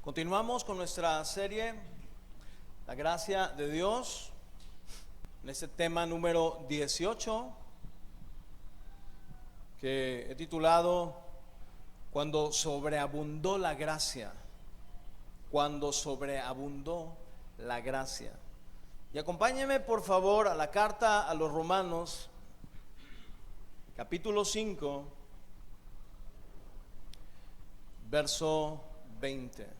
Continuamos con nuestra serie, La gracia de Dios, en este tema número 18, que he titulado Cuando sobreabundó la gracia. Cuando sobreabundó la gracia. Y acompáñenme por favor a la carta a los Romanos, capítulo 5, verso 20.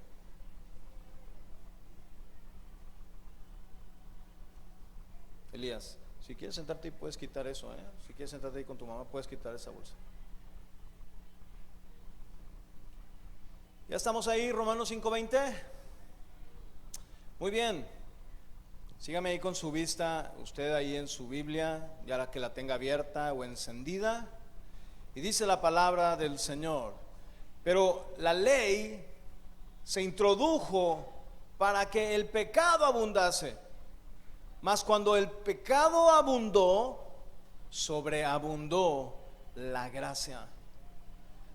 Elías, si quieres sentarte ahí puedes quitar eso, Si quieres sentarte ahí con tu mamá puedes quitar esa bolsa. ¿Ya estamos ahí, Romanos 5:20? Muy bien. Sígame ahí con su vista, usted ahí en su Biblia, ya que la tenga abierta o encendida. Y dice la palabra del Señor: pero la ley se introdujo para que el pecado abundase. Mas cuando el pecado abundó, sobreabundó la gracia.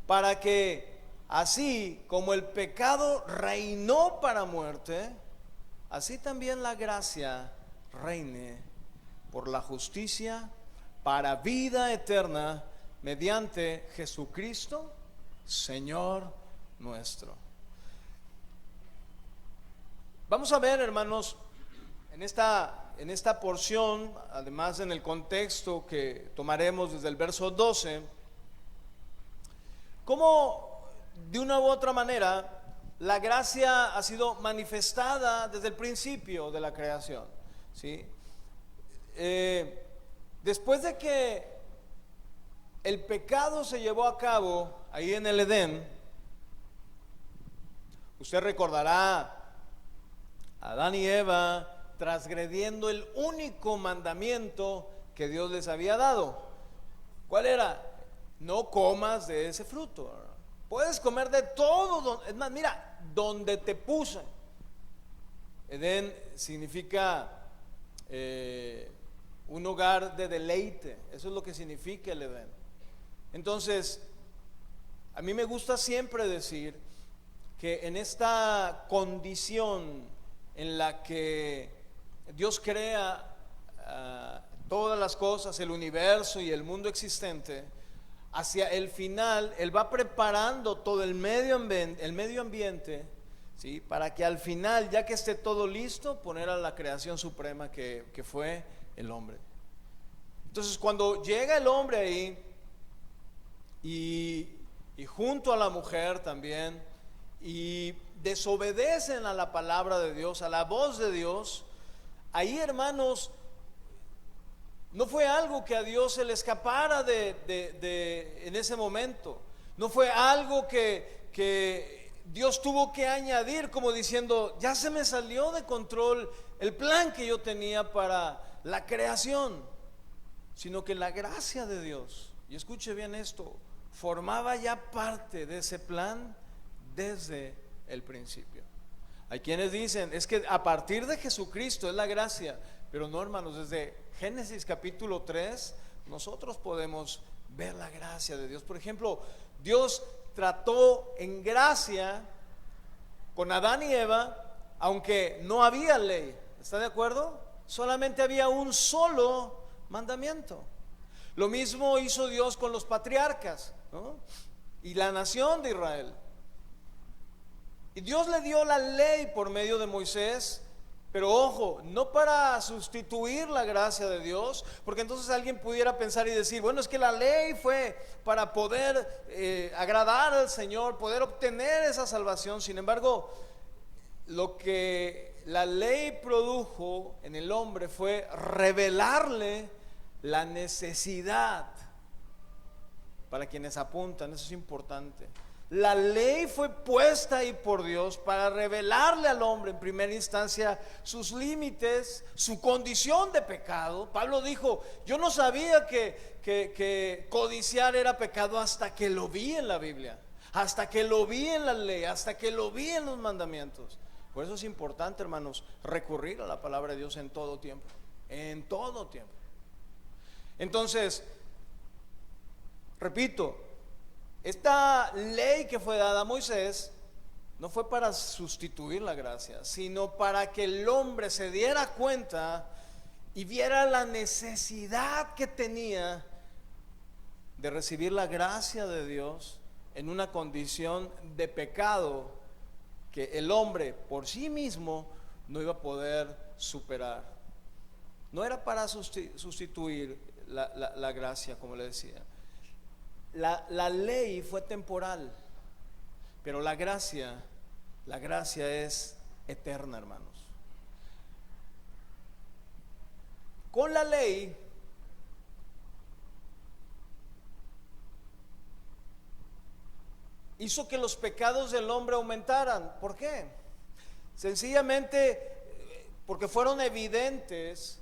Para que así como el pecado reinó para muerte, así también la gracia reine por la justicia para vida eterna mediante Jesucristo, Señor nuestro. Vamos a ver, hermanos, en esta porción, además en el contexto que tomaremos desde el verso 12, cómo de una u otra manera la gracia ha sido manifestada desde el principio de la creación, ¿sí? Después de que el pecado se llevó a cabo ahí en el Edén, usted recordará a Adán y Eva transgrediendo el único mandamiento que Dios les había dado. ¿Cuál era? No comas de ese fruto. Puedes comer de todo, es más, mira, donde te puse. Edén significa un hogar de deleite. Eso es lo que significa el Edén. Entonces, a mí me gusta siempre decir que en esta condición en la que Dios crea todas las cosas, el universo y el mundo existente, hacia el final Él va preparando todo el medio ambiente, ¿sí? Para que al final, ya que esté todo listo, poner a la creación suprema que fue el hombre. Entonces, cuando llega el hombre ahí y junto a la mujer también, y desobedecen a la palabra de Dios, a la voz de Dios, ahí, hermanos, no fue algo que a Dios se le escapara en ese momento. No fue algo que Dios tuvo que añadir como diciendo, ya se me salió de control el plan que yo tenía para la creación, sino que la gracia de Dios, y escuche bien esto, formaba ya parte de ese plan desde el principio. Hay quienes dicen, es que a partir de Jesucristo es la gracia, pero no, hermanos, desde Génesis capítulo 3 nosotros podemos ver la gracia de Dios. Por ejemplo, Dios trató en gracia con Adán y Eva, aunque no había ley. ¿Está de acuerdo? Solamente había un solo mandamiento. Lo mismo hizo Dios con los patriarcas, ¿no? Y la nación de Israel. Y Dios le dio la ley por medio de Moisés, pero ojo, no para sustituir la gracia de Dios, porque entonces alguien pudiera pensar y decir, bueno, es que la ley fue para poder agradar al Señor, poder obtener esa salvación. Sin embargo, lo que la ley produjo en el hombre fue revelarle la necesidad. Para quienes apuntan, eso es importante. La ley fue puesta ahí por Dios para revelarle al hombre en primera instancia sus límites, su condición de pecado. Pablo dijo, yo no sabía que codiciar era pecado hasta que lo vi en la Biblia, hasta que lo vi en la ley, hasta que lo vi en los mandamientos. Por eso es importante, hermanos, recurrir a la palabra de Dios en todo tiempo, en todo tiempo. Entonces, repito, esta ley que fue dada a Moisés no fue para sustituir la gracia, sino para que el hombre se diera cuenta y viera la necesidad que tenía de recibir la gracia de Dios en una condición de pecado que el hombre por sí mismo no iba a poder superar. No era para sustituir la gracia, como le decía. La ley fue temporal, pero la gracia es eterna, hermanos. Con la ley hizo que los pecados del hombre aumentaran. ¿Por qué? Sencillamente porque fueron evidentes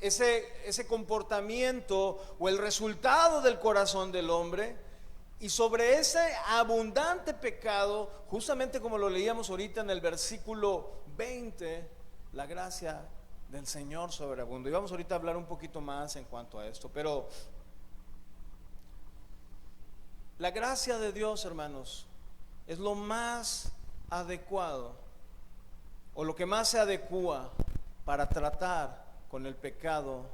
ese comportamiento o el resultado del corazón del hombre, y sobre ese abundante pecado, justamente como lo leíamos ahorita en el versículo 20, la gracia del Señor sobreabundó. Y vamos ahorita a hablar un poquito más en cuanto a esto, pero la gracia de Dios, hermanos, es lo más adecuado, o lo que más se adecua para tratar con el pecado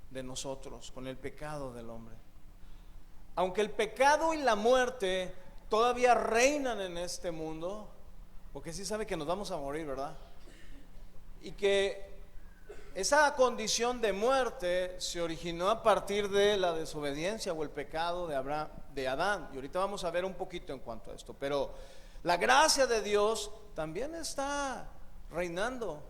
de nosotros, con el pecado del hombre. Aunque el pecado y la muerte todavía reinan en este mundo, porque sí sabe que nos vamos a morir, ¿verdad? Y que esa condición de muerte se originó a partir de la desobediencia o el pecado de Adán. Y ahorita vamos a ver un poquito en cuanto a esto. Pero la gracia de Dios también está reinando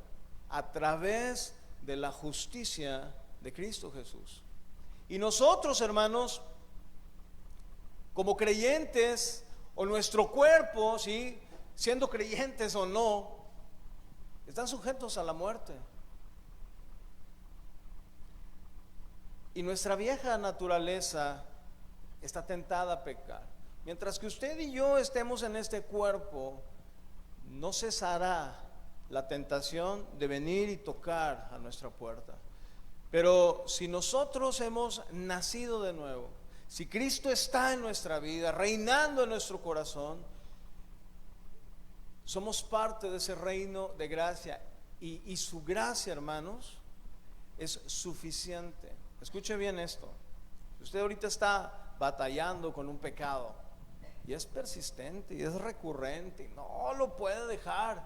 a través de la justicia de Cristo Jesús. Y nosotros, hermanos, como creyentes, o nuestro cuerpo, ¿sí?, siendo creyentes o no, están sujetos a la muerte. Y nuestra vieja naturaleza está tentada a pecar. Mientras que usted y yo estemos en este cuerpo, no cesará la tentación de venir y tocar a nuestra puerta. Pero si nosotros hemos nacido de nuevo, si Cristo está en nuestra vida, reinando en nuestro corazón, somos parte de ese reino de gracia, y su gracia, hermanos, es suficiente. Escuche bien esto. Usted ahorita está batallando con un pecado y es persistente y es recurrente y no lo puede dejar.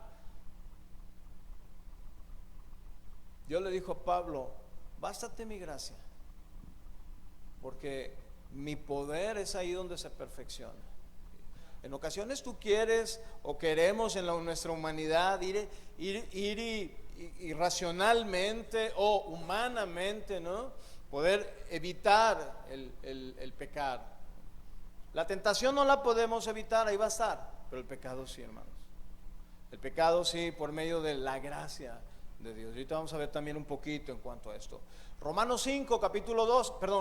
Dios le dijo a Pablo: bástate mi gracia, porque mi poder es ahí donde se perfecciona. En ocasiones tú quieres o queremos en nuestra humanidad ir irracionalmente o humanamente, ¿no?, poder evitar el pecar. La tentación no la podemos evitar, ahí va a estar, pero el pecado sí, hermanos. El pecado sí, por medio de la gracia de Dios. Ahorita vamos a ver también un poquito en cuanto a esto. Romanos 5,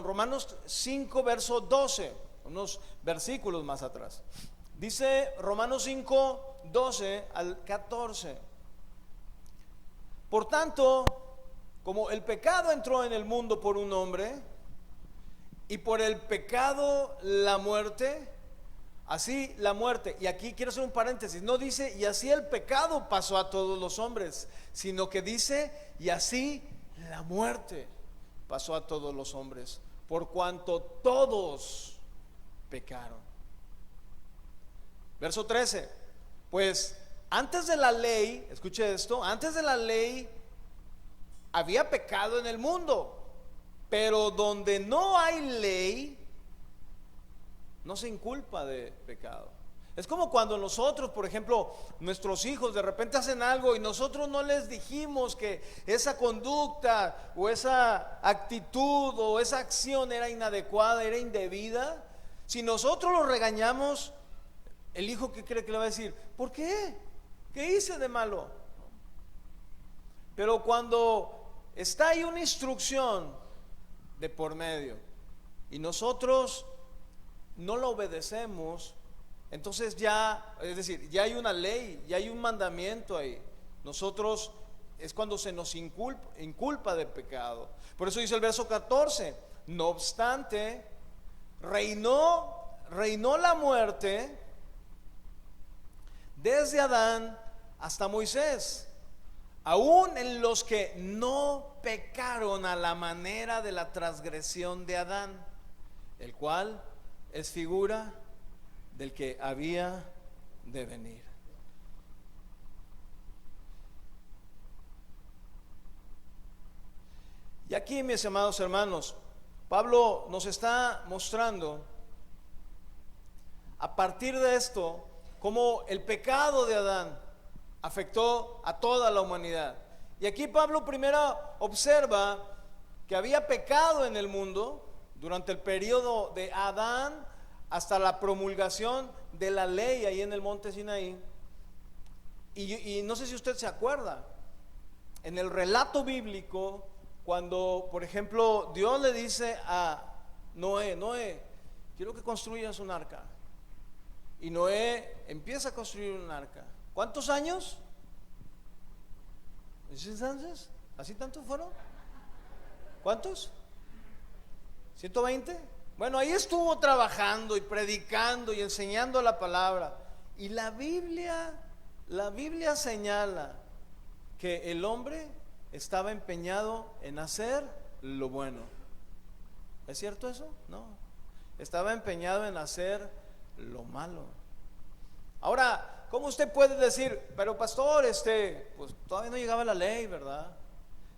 Romanos 5, verso 12, unos versículos más atrás. Dice Romanos 5, 12 al 14. Por tanto, como el pecado entró en el mundo por un hombre, y por el pecado la muerte, así la muerte, y aquí quiero hacer un paréntesis, no dice y así el pecado pasó a todos los hombres, sino que dice y así la muerte pasó a todos los hombres, por cuanto todos pecaron. Verso 13, pues antes de la ley, escuche esto, antes de la ley había pecado en el mundo, pero donde no hay ley, no se inculpa de pecado. Es como cuando nosotros, por ejemplo, nuestros hijos de repente hacen algo y nosotros no les dijimos que esa conducta o esa actitud o esa acción era inadecuada, era indebida. Si nosotros lo regañamos, el hijo, ¿qué cree que le va a decir? ¿Por qué? ¿Qué hice de malo? Pero cuando está ahí una instrucción de por medio y nosotros no la obedecemos, entonces ya, es decir, ya hay una ley, ya hay un mandamiento ahí. Nosotros es cuando se nos inculpa de pecado. Por eso dice el verso 14, no obstante, reinó la muerte desde Adán hasta Moisés, aún en los que no pecaron a la manera de la transgresión de Adán, el cual es figura del que había de venir. Y aquí, mis amados hermanos, Pablo nos está mostrando a partir de esto cómo el pecado de Adán afectó a toda la humanidad. Y aquí Pablo primero observa que había pecado en el mundo durante el periodo de Adán hasta la promulgación de la ley ahí en el monte Sinaí. Y no sé si usted se acuerda, en el relato bíblico, cuando por ejemplo Dios le dice a Noé: Noé, quiero que construyas un arca. Y Noé empieza a construir un arca. ¿Cuántos años? ¿Entonces? ¿Así tantos fueron? ¿Cuántos? ¿120? Bueno, ahí estuvo trabajando y predicando y enseñando la palabra. Y la Biblia señala que el hombre estaba empeñado en hacer lo bueno. ¿Es cierto eso? No. Estaba empeñado en hacer lo malo. Ahora, ¿cómo usted puede decir, pero pastor, pues todavía no llegaba la ley, ¿verdad?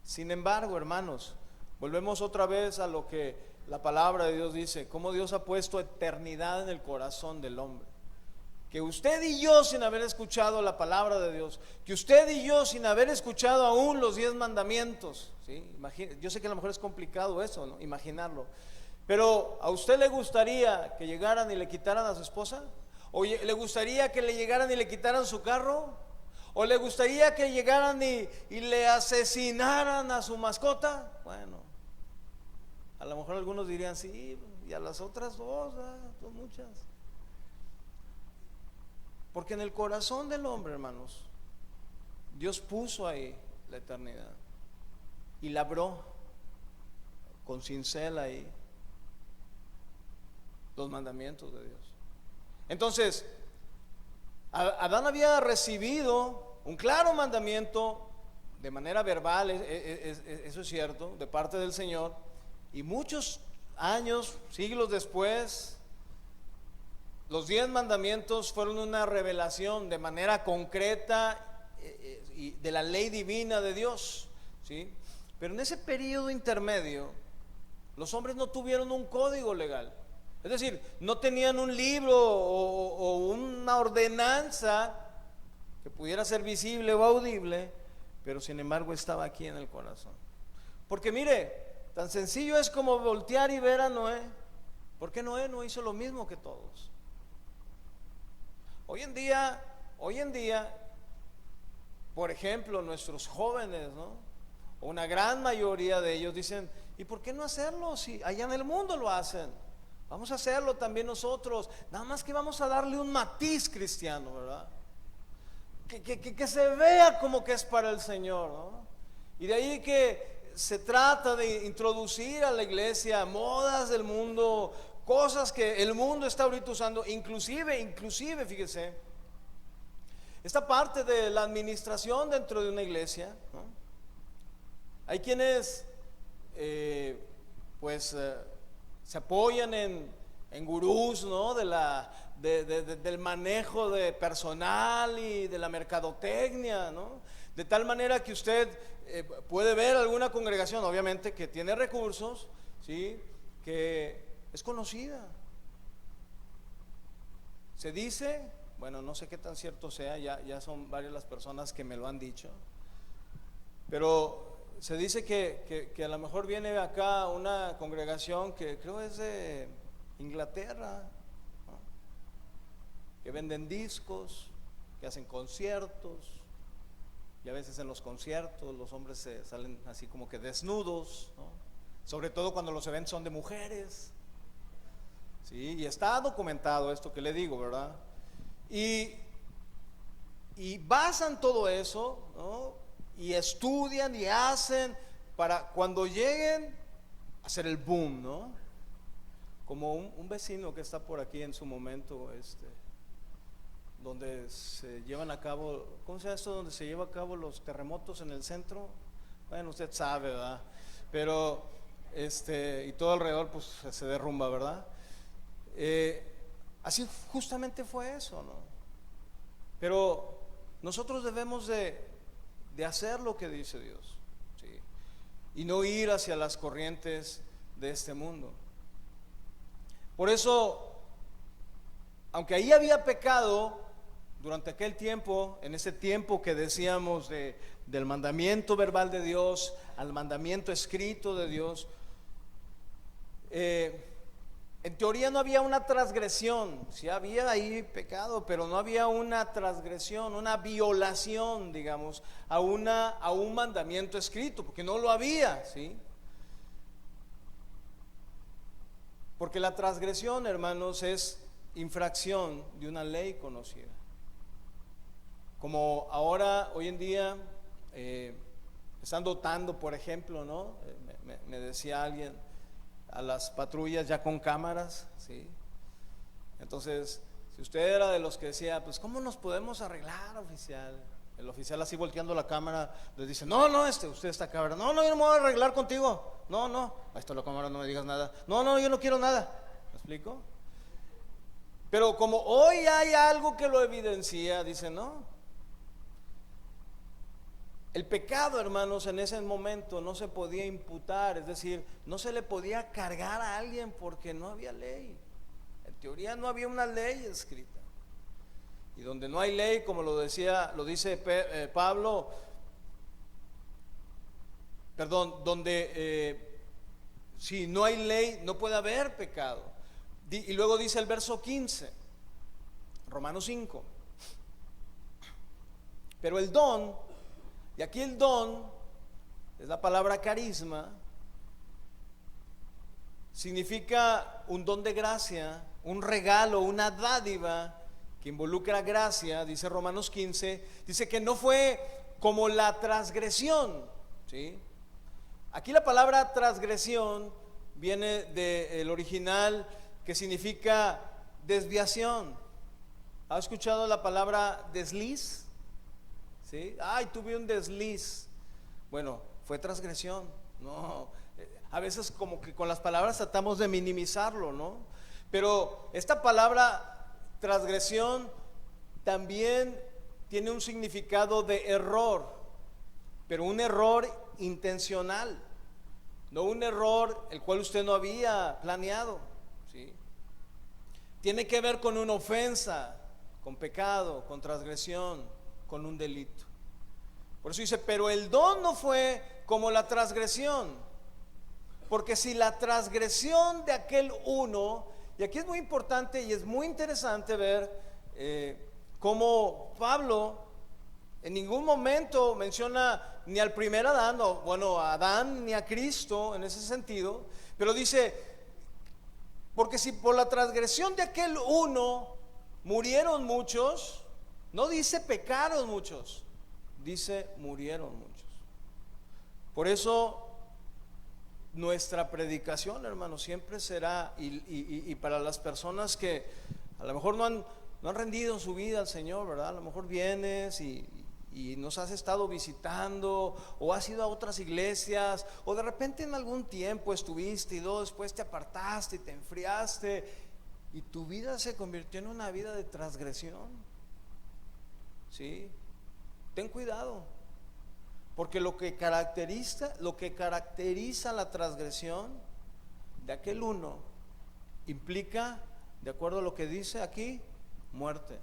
Sin embargo, hermanos, volvemos otra vez a lo que la palabra de Dios dice, cómo Dios ha puesto eternidad en el corazón del hombre. Que usted y yo, sin haber escuchado la palabra de Dios, que usted y yo, sin haber escuchado aún los 10 mandamientos, ¿sí? Yo sé que a lo mejor es complicado eso, ¿no? Imaginarlo. Pero ¿a usted le gustaría que llegaran y le quitaran a su esposa? ¿O le gustaría que le llegaran y le quitaran su carro? ¿O le gustaría que llegaran y le asesinaran a su mascota? Bueno, a lo mejor algunos dirían sí, y a las otras dos, son muchas. Porque en el corazón del hombre, hermanos, Dios puso ahí la eternidad y labró con cincel ahí los mandamientos de Dios. Entonces, Adán había recibido un claro mandamiento de manera verbal, eso es cierto, de parte del Señor, y muchos años, siglos después, los 10 mandamientos fueron una revelación de manera concreta de la ley divina de Dios, ¿sí? Pero en ese periodo intermedio, los hombres no tuvieron un código legal. Es decir, no tenían un libro o una ordenanza que pudiera ser visible o audible, pero sin embargo estaba aquí en el corazón. Porque mire, tan sencillo es como voltear y ver a Noé. ¿Por qué Noé no hizo lo mismo que todos? Hoy en día, por ejemplo, nuestros jóvenes, ¿no? Una gran mayoría de ellos dicen, ¿y por qué no hacerlo si allá en el mundo lo hacen? Vamos a hacerlo también nosotros, nada más que vamos a darle un matiz cristiano, ¿verdad? Que se vea como que es para el Señor, ¿no? Y de ahí que se trata de introducir a la iglesia modas del mundo, cosas que el mundo está ahorita usando, inclusive, fíjese, esta parte de la administración dentro de una iglesia, ¿no? Hay quienes se apoyan en gurús, ¿no? Del manejo de personal y de la mercadotecnia, ¿no? De tal manera que usted puede ver alguna congregación, obviamente, que tiene recursos, ¿sí? Que es conocida. Se dice, bueno, no sé qué tan cierto sea, ya son varias las personas que me lo han dicho, pero se dice que a lo mejor viene acá una congregación que creo es de Inglaterra, ¿no? Que venden discos, que hacen conciertos, y a veces en los conciertos los hombres se salen así como que desnudos, ¿no? Sobre todo cuando los eventos son de mujeres, ¿sí? Y está documentado esto que le digo, ¿verdad? Y basan todo eso, ¿no? Y estudian y hacen para cuando lleguen a hacer el boom, ¿no? como un vecino que está por aquí en su momento, donde se llevan a cabo, ¿cómo se llama esto? Donde se lleva a cabo los terremotos en el centro. Bueno, usted sabe, ¿verdad? Pero, y todo alrededor pues se derrumba, ¿verdad? Así justamente fue eso, ¿no? Pero nosotros debemos de hacer lo que dice Dios, ¿sí? Y no ir hacia las corrientes de este mundo. Por eso, aunque ahí había pecado durante aquel tiempo, en ese tiempo que decíamos del mandamiento verbal de Dios al mandamiento escrito de Dios, en teoría no había una transgresión. Sí había ahí pecado, pero no había una transgresión, una violación, digamos, a un mandamiento escrito, porque no lo había, ¿sí? Porque la transgresión, hermanos, es infracción de una ley conocida. Como ahora, hoy en día, están dotando, por ejemplo, ¿no? Me decía alguien, a las patrullas ya con cámaras, ¿sí? Entonces, si usted era de los que decía, pues, ¿cómo nos podemos arreglar, oficial? El oficial así volteando la cámara, les dice, no, usted está cámara, no, yo no me voy a arreglar contigo, no, ahí está la cámara, no me digas nada, no, yo no quiero nada, ¿me explico? Pero como hoy hay algo que lo evidencia, dice, no. El pecado, hermanos, en ese momento no se podía imputar, es decir, no se le podía cargar a alguien porque no había ley. En teoría no había una ley escrita. Y donde no hay ley, como lo dice Pablo, donde si no hay ley no puede haber pecado. Y luego dice el verso 15, Romanos 5. Pero el don, y aquí el don es la palabra carisma, significa un don de gracia, un regalo, una dádiva que involucra gracia. Dice Romanos 15, dice que no fue como la transgresión, ¿sí? Aquí la palabra transgresión viene del original que significa desviación. ¿Ha escuchado la palabra desliz? ¿Sí? Ay, tuve un desliz. Bueno, fue transgresión. No, a veces como que con las palabras tratamos de minimizarlo, ¿no? Pero esta palabra transgresión también tiene un significado de error, pero un error intencional, no un error el cual usted no había planeado, ¿sí? Tiene que ver con una ofensa, con pecado, con transgresión, con un delito. Por eso dice, pero el don no fue como la transgresión, porque si la transgresión de aquel uno, y aquí es muy importante y es muy interesante ver cómo Pablo en ningún momento menciona ni al primer Adán, a Adán ni a Cristo en ese sentido, pero dice, porque si por la transgresión de aquel uno murieron muchos, no dice pecaron muchos, dice murieron muchos. Por eso nuestra predicación, hermanos, siempre será, y para las personas que a lo mejor no han rendido su vida al Señor, ¿verdad? A lo mejor vienes y nos has estado visitando, o has ido a otras iglesias, o de repente en algún tiempo estuviste y luego después te apartaste y te enfriaste, y tu vida se convirtió en una vida de transgresión, ¿sí? Ten cuidado, porque lo que caracteriza la transgresión de aquel uno implica, de acuerdo a lo que dice aquí, muerte.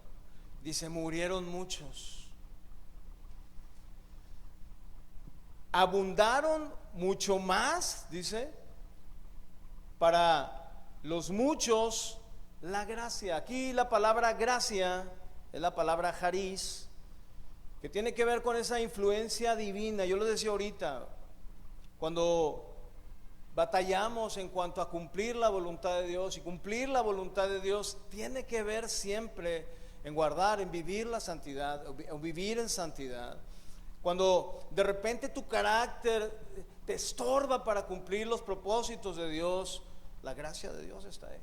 Dice, murieron muchos. Abundaron mucho más, dice, para los muchos la gracia. Aquí la palabra gracia es la palabra charis, que tiene que ver con esa influencia divina. Yo lo decía ahorita, cuando batallamos en cuanto a cumplir la voluntad de Dios, y cumplir la voluntad de Dios tiene que ver siempre en guardar, en vivir la santidad, o vivir en santidad. Cuando de repente tu carácter te estorba para cumplir los propósitos de Dios, La gracia de Dios está ahí.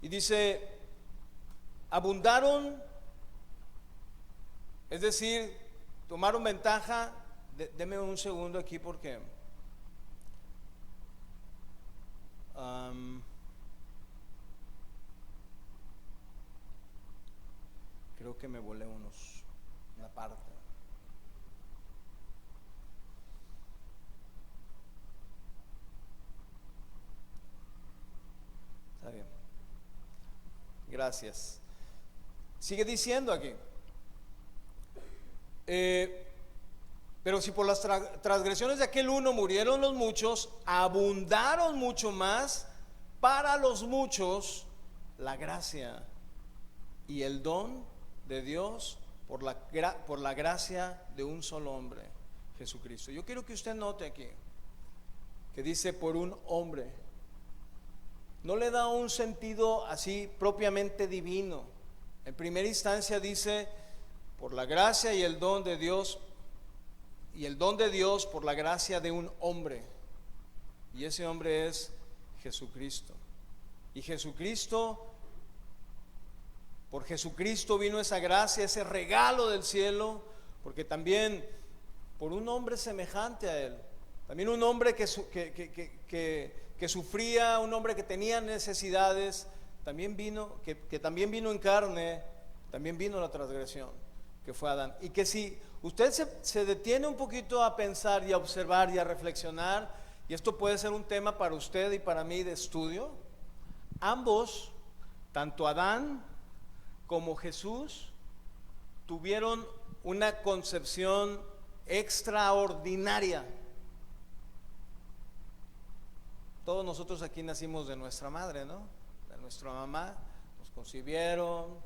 Y dice, abundaron, es decir, tomaron ventaja. Deme un segundo aquí porque creo que me volé una parte. Está bien. Gracias. Sigue diciendo aquí. Pero si por las transgresiones de aquel uno murieron los muchos, abundaron mucho más para los muchos la gracia y el don de Dios por la gracia de un solo hombre, Jesucristo. Yo quiero que usted note aquí que dice por un hombre. No le da un sentido así propiamente divino. En primera instancia dice por la gracia y el don de Dios, y el don de Dios por la gracia de un hombre, y ese hombre es Jesucristo. Y Jesucristo, por Jesucristo vino esa gracia, ese regalo del cielo, porque también por un hombre semejante a él, también un hombre que sufría, un hombre que tenía necesidades, también vino, que también vino en carne, también vino la transgresión, que fue Adán. Y que si usted se detiene un poquito a pensar y a observar y a reflexionar, y esto puede ser un tema para usted y para mí de estudio, ambos, tanto Adán como Jesús, tuvieron una concepción extraordinaria. Todos nosotros aquí nacimos de nuestra madre, ¿no? De nuestra mamá, nos concibieron,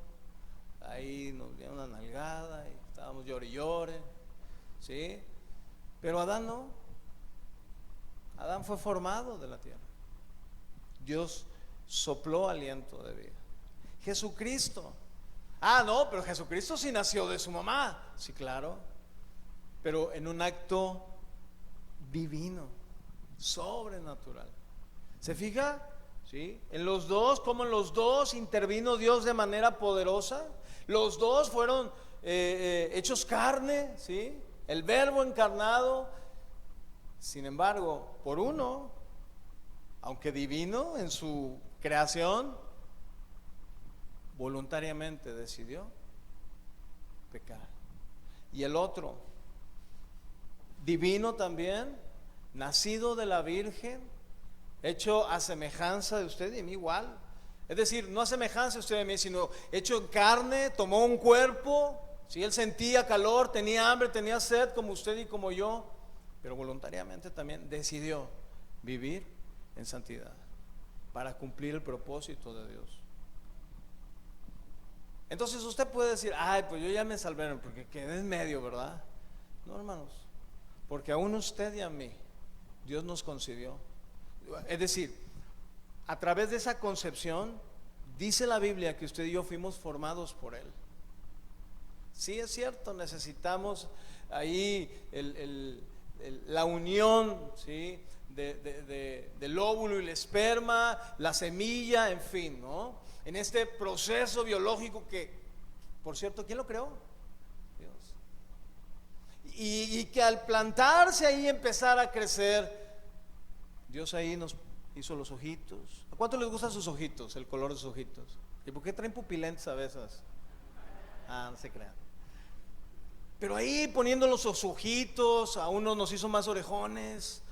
ahí nos dieron una nalgada y estábamos llore y llore, ¿sí? Pero Adán no. Adán fue formado de la tierra. Dios sopló aliento de vida. Jesucristo. No, pero Jesucristo sí nació de su mamá. Sí, claro. Pero en un acto divino, sobrenatural. ¿Se fija? ¿Sí? En los dos, como en los dos intervino Dios de manera poderosa. Los dos fueron hechos carne, ¿sí? El verbo encarnado. Sin embargo, por uno, aunque divino en su creación, voluntariamente decidió pecar. Y el otro, divino también, nacido de la Virgen, hecho a semejanza de usted y de mí igual. Es decir, no a semejanza de usted y de mí, sino hecho en carne, tomó un cuerpo. Si él sentía calor, tenía hambre, tenía sed como usted y como yo, pero voluntariamente también decidió vivir en santidad para cumplir el propósito de Dios. Entonces usted puede decir, pues yo ya me salvé porque quedé en medio, ¿verdad? No, hermanos, porque aún usted y a mí Dios nos concibió. Es decir, a través de esa concepción, dice la Biblia que usted y yo fuimos formados por Él. Sí, es cierto, necesitamos ahí la unión, ¿sí? Del óvulo y el esperma, la semilla, en fin, ¿no? En este proceso biológico que, por cierto, ¿quién lo creó? Dios. Y que al plantarse ahí, empezar a crecer, Dios ahí nos hizo los ojitos. ¿A cuánto les gustan sus ojitos, el color de sus ojitos? ¿Y por qué traen pupilentes a veces? No se crean. Pero ahí poniéndonos los ojitos, a uno nos hizo más orejones,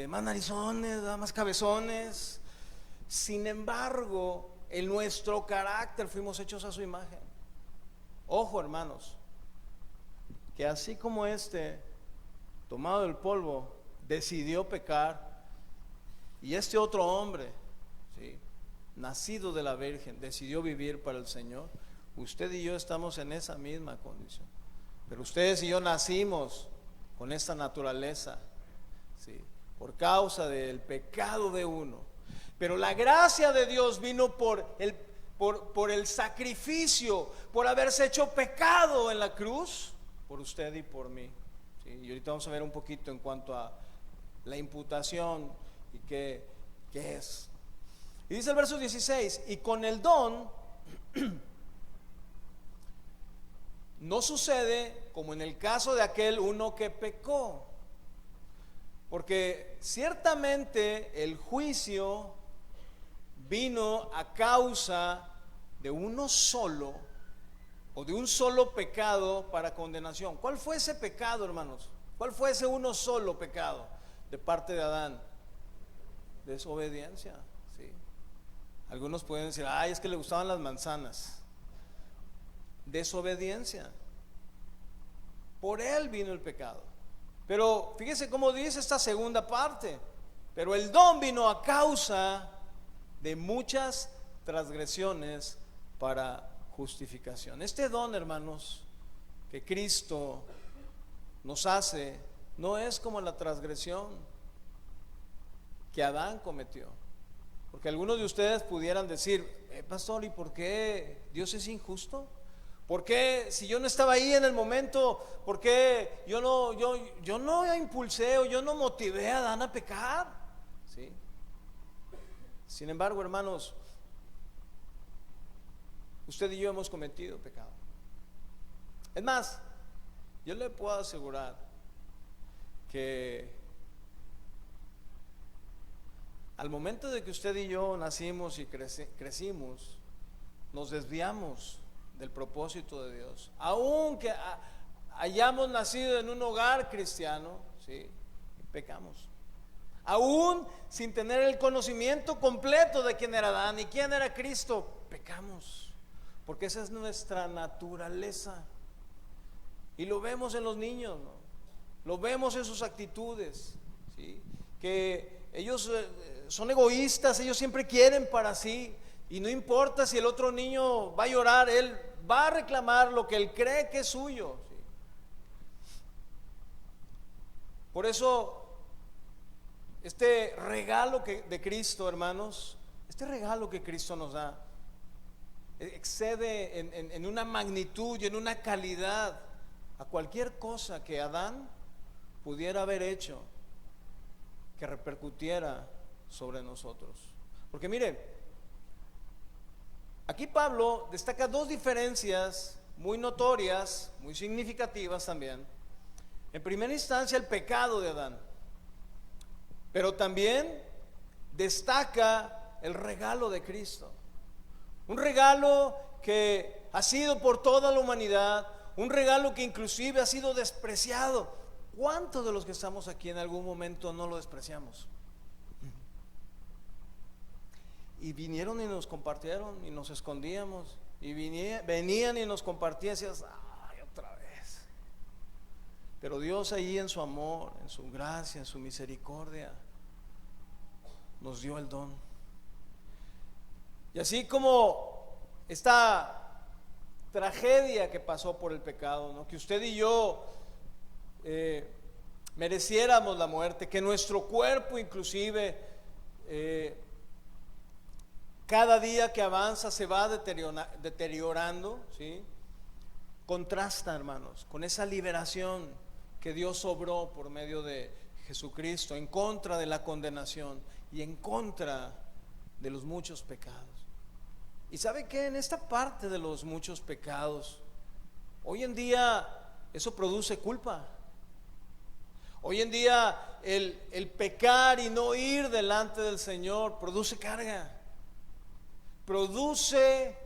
más narizones, más cabezones. Sin embargo, en nuestro carácter fuimos hechos a su imagen. Ojo, hermanos, que así como tomado del polvo, decidió pecar, y este otro hombre, ¿sí?, nacido de la Virgen, decidió vivir para el Señor, usted y yo estamos en esa misma condición. Pero ustedes y yo nacimos con esta naturaleza, ¿sí?, por causa del pecado de uno. Pero la gracia de Dios vino por el sacrificio, por haberse hecho pecado en la cruz, por usted y por mí, ¿sí? Y ahorita vamos a ver un poquito en cuanto a la imputación y qué es. Y dice el verso 16, y con el don no sucede como en el caso de aquel uno que pecó, porque ciertamente el juicio vino a causa de uno solo, o de un solo pecado para condenación. ¿Cuál fue ese pecado, hermanos? ¿Cuál fue ese uno solo pecado de parte de Adán? Desobediencia, ¿sí? Algunos pueden decir, ay, es que le gustaban las manzanas. Desobediencia. Por él vino el pecado. Pero fíjese cómo dice esta segunda parte. Pero el don vino a causa de muchas transgresiones para justificación. Este don, hermanos, que Cristo nos hace, no es como la transgresión que Adán cometió. Porque algunos de ustedes pudieran decir, pastor, ¿y por qué Dios es injusto? ¿Por qué si yo no estaba ahí en el momento, por qué yo no impulsé o yo no motivé a Adán a pecar? ¿Sí? Sin embargo, hermanos, usted y yo hemos cometido pecado. Es más, yo le puedo asegurar que al momento de que usted y yo nacimos y crecimos, nos desviamos del propósito de Dios. Aunque hayamos nacido en un hogar cristiano, ¿sí? Pecamos. Aún sin tener el conocimiento completo de quién era Adán y quién era Cristo, pecamos. Porque esa es nuestra naturaleza. Y lo vemos en los niños, ¿no? Lo vemos en sus actitudes, ¿sí? Que ellos son egoístas, ellos siempre quieren para sí. Y no importa si el otro niño va a llorar, él va a reclamar lo que él cree que es suyo, ¿sí? Por eso este regalo de Cristo, hermanos, este regalo que Cristo nos da excede en una magnitud y en una calidad a cualquier cosa que Adán pudiera haber hecho que repercutiera sobre nosotros. Porque mire, aquí Pablo destaca dos diferencias muy notorias, muy significativas también. En primera instancia, el pecado de Adán, pero también destaca el regalo de Cristo. Un regalo que ha sido por toda la humanidad, un regalo que inclusive ha sido despreciado. ¿Cuántos de los que estamos aquí en algún momento no lo despreciamos? Y vinieron y nos compartieron y nos escondíamos, y venían y nos compartían y decías, ay, otra vez. Pero Dios ahí en su amor, en su gracia, en su misericordia, nos dio el don. Y así como esta tragedia que pasó por el pecado, ¿no? Que usted y yo mereciéramos la muerte, que nuestro cuerpo inclusive cada día que avanza se va deteriorando, ¿sí? Contrasta, hermanos, con esa liberación que Dios obró por medio de Jesucristo en contra de la condenación y en contra de los muchos pecados. Y sabe que en esta parte de los muchos pecados, hoy en día eso produce culpa. Hoy en día el pecar y no ir delante del Señor produce carga, produce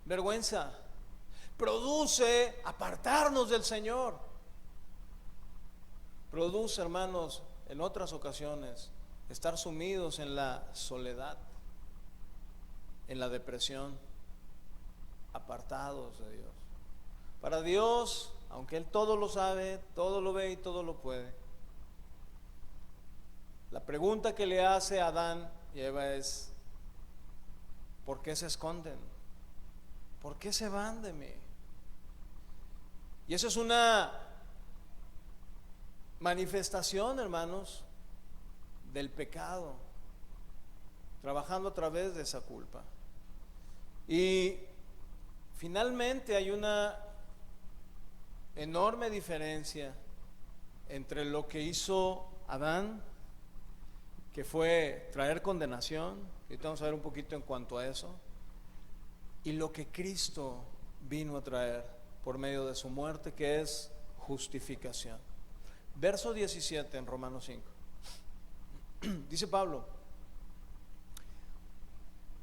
vergüenza, produce apartarnos del Señor, produce, hermanos, en otras ocasiones estar sumidos en la soledad, en la depresión, apartados de Dios. Para Dios, aunque Él todo lo sabe, todo lo ve y todo lo puede, la pregunta que le hace a Adán y Eva es: ¿por qué se esconden? ¿Por qué se van de mí? Y eso es una manifestación, hermanos, del pecado, trabajando a través de esa culpa. Y finalmente hay una enorme diferencia entre lo que hizo Adán que fue traer condenación. Ahorita vamos a ver un poquito en cuanto a eso. Y lo que Cristo vino a traer por medio de su muerte, que es justificación. Verso 17 en Romanos 5. Dice Pablo: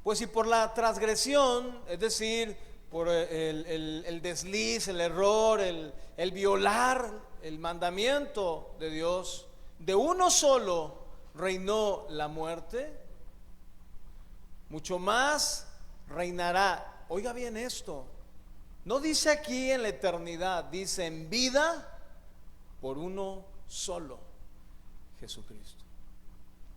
pues si por la transgresión, es decir, por el desliz, el error, el violar el mandamiento de Dios, de uno solo reinó la muerte, mucho más reinará. Oiga bien esto, no dice aquí en la eternidad, dice en vida por uno solo, Jesucristo.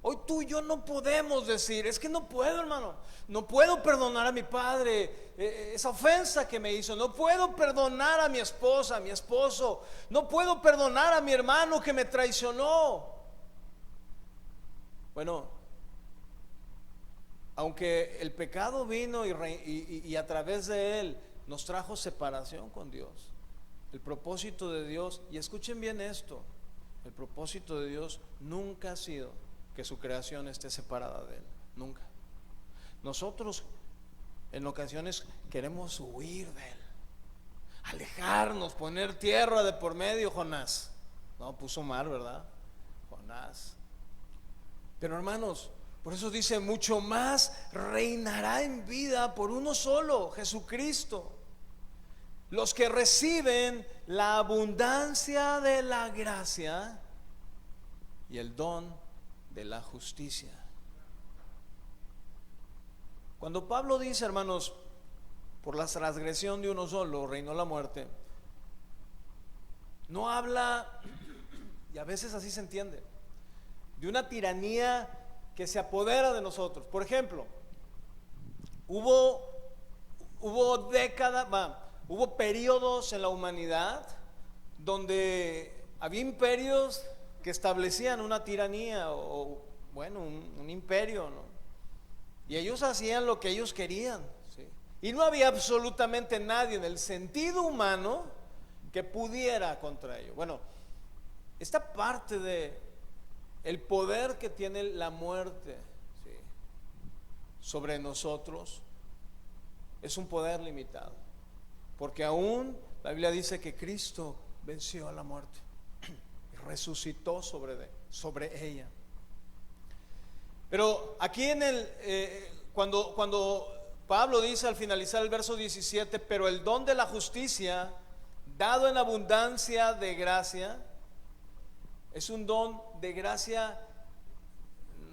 Hoy tú y yo no podemos decir, es que no puedo, hermano, no puedo perdonar a mi padre esa ofensa que me hizo, no puedo perdonar a mi esposa, a mi esposo, no puedo perdonar a mi hermano que me traicionó. Bueno, aunque el pecado vino y a través de él nos trajo separación con Dios, el propósito de Dios, y escuchen bien esto, el propósito de Dios nunca ha sido que su creación esté separada de él, nunca. Nosotros en ocasiones queremos huir de él, alejarnos, poner tierra de por medio. Jonás, no puso mar, ¿verdad? Jonás. Pero hermanos, por eso dice, mucho más reinará en vida por uno solo, Jesucristo, los que reciben la abundancia de la gracia y el don de la justicia. Cuando Pablo dice, hermanos, por la transgresión de uno solo reinó la muerte, no habla, y a veces así se entiende, de una tiranía que se apodera de nosotros. Por ejemplo, hubo décadas, hubo periodos en la humanidad donde había imperios que establecían una tiranía o bueno, un imperio, ¿no? Y ellos hacían lo que ellos querían, ¿sí? Y no había absolutamente nadie en el sentido humano que pudiera contra ello. Bueno, esta parte de el poder que tiene la muerte, ¿sí?, sobre nosotros es un poder limitado, porque aún la Biblia dice que Cristo venció a la muerte y resucitó sobre ella. Pero aquí cuando Pablo dice al finalizar el verso 17, pero el don de la justicia dado en abundancia de gracia, es un don de gracia,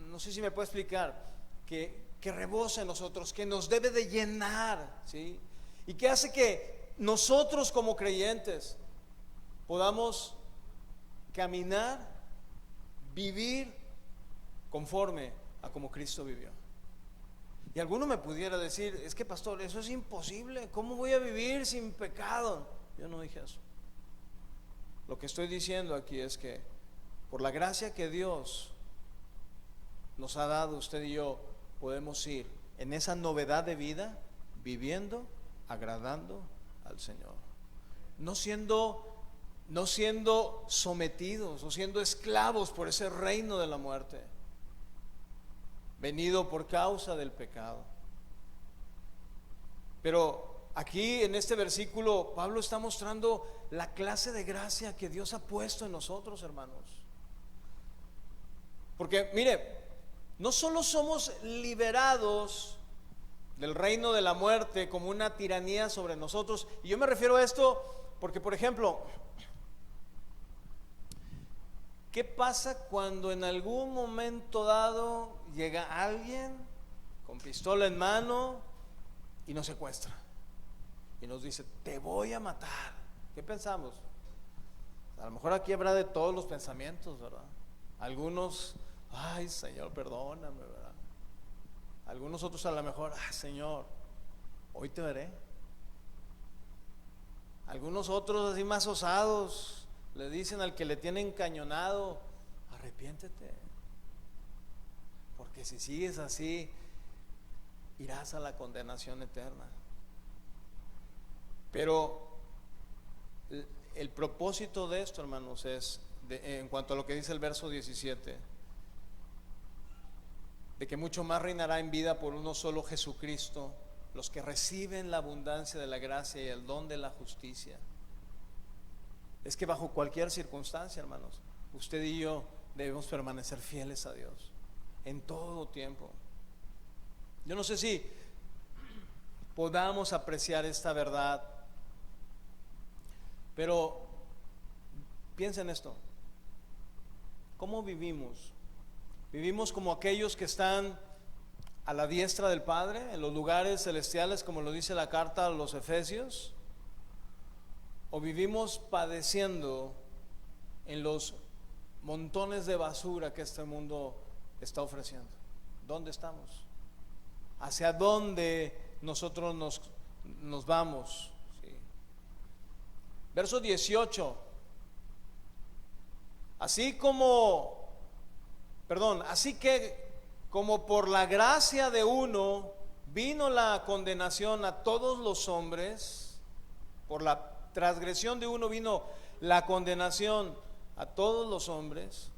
no sé si me puede explicar, que rebosa en nosotros, que nos debe de llenar, ¿sí? Y que hace que nosotros como creyentes podamos caminar, vivir conforme a como Cristo vivió. Y alguno me pudiera decir, es que pastor, eso es imposible, ¿cómo voy a vivir sin pecado? Yo no dije eso. Lo que estoy diciendo aquí es que por la gracia que Dios nos ha dado, usted y yo podemos ir en esa novedad de vida, viviendo, agradando al Señor, no siendo sometidos o siendo esclavos por ese reino de la muerte venido por causa del pecado. Pero aquí en este versículo Pablo está mostrando la clase de gracia que Dios ha puesto en nosotros, hermanos. Porque mire, no solo somos liberados del reino de la muerte como una tiranía sobre nosotros, y yo me refiero a esto porque, por ejemplo, ¿qué pasa cuando en algún momento dado llega alguien con pistola en mano y nos secuestra y nos dice, te voy a matar? ¿Qué pensamos? A lo mejor aquí habrá de todos los pensamientos, ¿verdad? Algunos, ay Señor, perdóname, ¿verdad? Algunos otros a lo mejor, ay Señor, hoy te veré. Algunos otros así más osados le dicen al que le tiene encañonado, arrepiéntete, porque si sigues así irás a la condenación eterna. Pero el propósito de esto, hermanos, es en cuanto a lo que dice el verso 17, de que mucho más reinará en vida por uno solo Jesucristo, los que reciben la abundancia de la gracia y el don de la justicia. Es que bajo cualquier circunstancia, hermanos, usted y yo debemos permanecer fieles a Dios en todo tiempo. Yo no sé si podamos apreciar esta verdad, pero piensa en esto. ¿Cómo vivimos? ¿Vivimos como aquellos que están a la diestra del Padre, en los lugares celestiales, como lo dice la carta a los Efesios? ¿O vivimos padeciendo en los montones de basura que este mundo está ofreciendo? ¿Dónde estamos? ¿Hacia dónde nosotros nos vamos? ¿Sí? Verso 18. Así que como por la gracia de uno vino la condenación a todos los hombres, por la transgresión de uno vino la condenación a todos los hombres,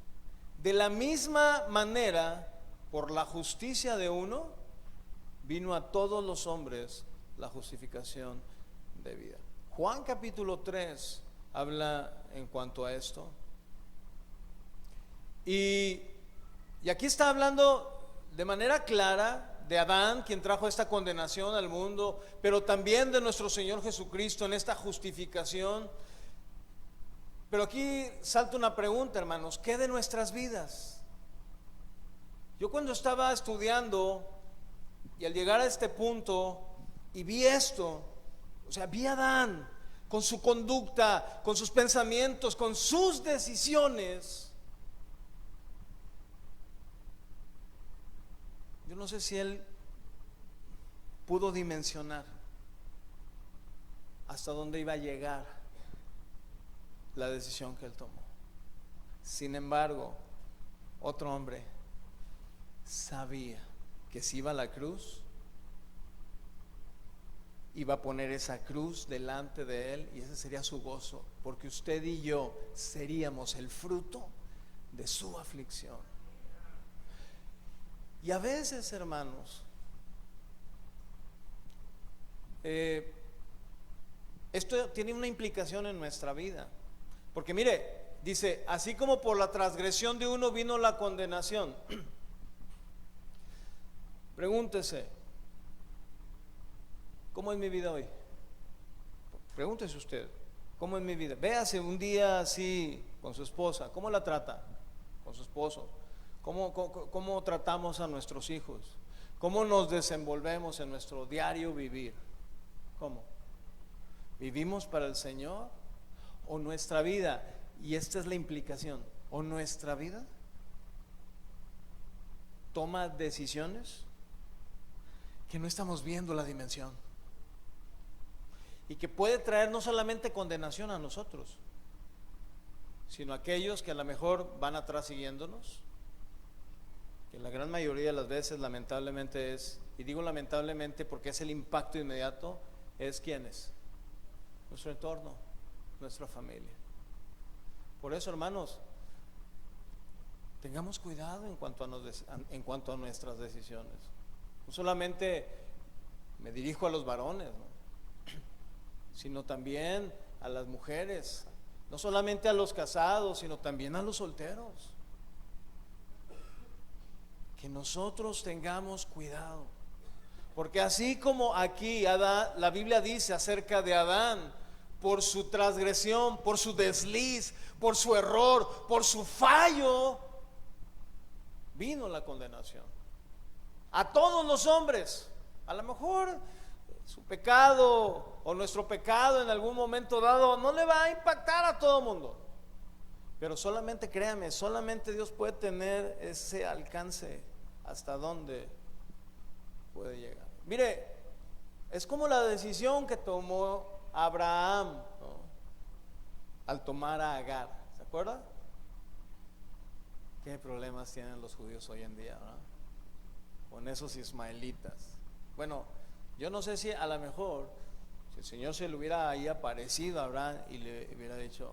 de la misma manera, por la justicia de uno, vino a todos los hombres la justificación de vida. Juan capítulo 3 habla en cuanto a esto. Y aquí está hablando de manera clara de Adán, quien trajo esta condenación al mundo, pero también de nuestro Señor Jesucristo en esta justificación. Pero aquí salta una pregunta, hermanos: ¿qué de nuestras vidas? Yo cuando estaba estudiando y al llegar a este punto y vi esto, o sea, vi a Adán con su conducta, con sus pensamientos, con sus decisiones. Yo no sé si él pudo dimensionar hasta dónde iba a llegar la decisión que él tomó. Sin embargo, otro hombre sabía que si iba a la cruz, iba a poner esa cruz delante de él, y ese sería su gozo, porque usted y yo seríamos el fruto de su aflicción. Y a veces, hermanos, esto tiene una implicación en nuestra vida, porque mire, dice: así como por la transgresión de uno vino la condenación. Pregúntese: ¿cómo es mi vida hoy? Pregúntese usted: ¿cómo es mi vida? Véase un día así con su esposa, ¿cómo la trata? Con su esposo. ¿Cómo tratamos a nuestros hijos? ¿Cómo nos desenvolvemos en nuestro diario vivir? ¿Cómo? ¿Vivimos para el Señor? ¿O nuestra vida? Y esta es la implicación: ¿o nuestra vida toma decisiones que no estamos viendo la dimensión, y que puede traer no solamente condenación a nosotros, sino a aquellos que a lo mejor van atrás siguiéndonos? Que la gran mayoría de las veces, lamentablemente, y digo lamentablemente porque es el impacto inmediato, es ¿quiénes? Nuestro entorno, nuestra familia. Por eso, hermanos, tengamos cuidado en cuanto a nuestras decisiones. No solamente me dirijo a los varones, ¿no?, sino también a las mujeres, no solamente a los casados, sino también a los solteros. Que nosotros tengamos cuidado, porque así como aquí Adán, la Biblia dice acerca de Adán, por su transgresión, por su desliz, por su error, por su fallo, vino la condenación a todos los hombres. A lo mejor su pecado o nuestro pecado en algún momento dado no le va a impactar a todo el mundo, pero solamente, créame, solamente Dios puede tener ese alcance hasta dónde puede llegar. Mire, es como la decisión que tomó Abraham, ¿no?, al tomar a Agar. ¿Se acuerda? ¿Qué problemas tienen los judíos hoy en día, ¿no?, con esos ismaelitas? Bueno, yo no sé si a lo mejor si el Señor se le hubiera ahí aparecido a Abraham y le hubiera dicho: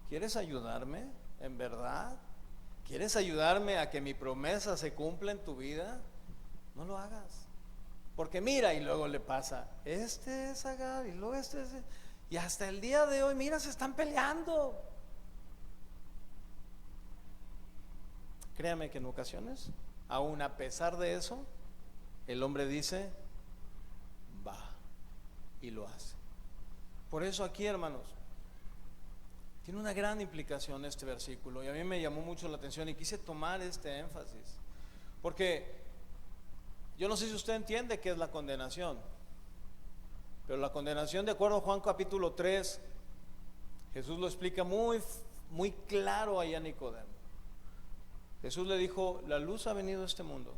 ¿quieres ayudarme? ¿En verdad? ¿Quieres ayudarme a que mi promesa se cumpla en tu vida? No lo hagas. Porque mira, y luego le pasa, este es Agar, y luego este es... Y hasta el día de hoy, mira, se están peleando. Créame que en ocasiones, aún a pesar de eso, el hombre dice, va, y lo hace. Por eso aquí, hermanos, tiene una gran implicación este versículo, y a mí me llamó mucho la atención y quise tomar este énfasis, porque yo no sé si usted entiende qué es la condenación, pero la condenación, de acuerdo a Juan capítulo 3, Jesús lo explica muy claro allá a Nicodemo. Jesús le dijo, la luz ha venido a este mundo,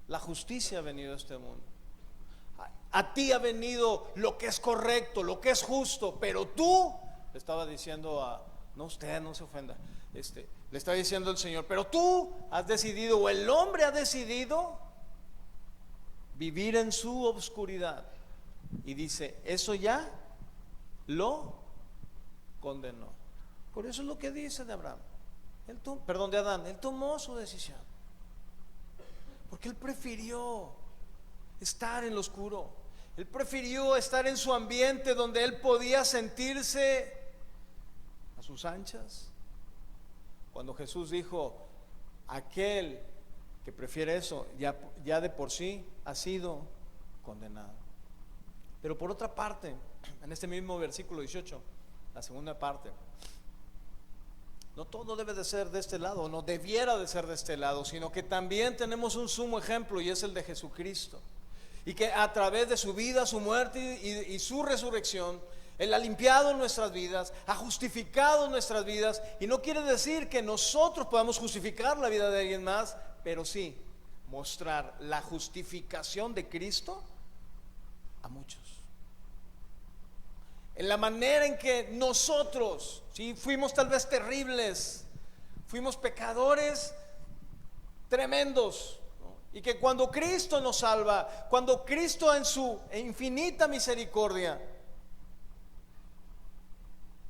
la justicia ha venido a este mundo, a ti ha venido lo que es correcto, lo que es justo, pero tú, le estaba diciendo no, usted no se ofenda, le está diciendo el Señor, pero tú has decidido, o el hombre ha decidido vivir en su obscuridad, y dice, eso ya lo condenó. Por eso es lo que dice de Abraham, de Adán, él tomó su decisión, porque él prefirió estar en lo oscuro, él prefirió estar en su ambiente donde él podía sentirse a sus anchas. Cuando Jesús dijo, aquel que prefiere eso, ya de por sí ha sido condenado. Pero por otra parte, en este mismo versículo 18, la segunda parte, no todo debe de ser de este lado, no debiera de ser de este lado, sino que también tenemos un sumo ejemplo, y es el de Jesucristo, y que a través de su vida, su muerte y su resurrección, Él ha limpiado nuestras vidas, ha justificado nuestras vidas, y no quiere decir que nosotros podamos justificar la vida de alguien más, pero sí mostrar la justificación de Cristo a muchos. En la manera en que nosotros, ¿sí?, fuimos tal vez terribles, fuimos pecadores tremendos, ¿no? Y que cuando Cristo nos salva, cuando Cristo en su infinita misericordia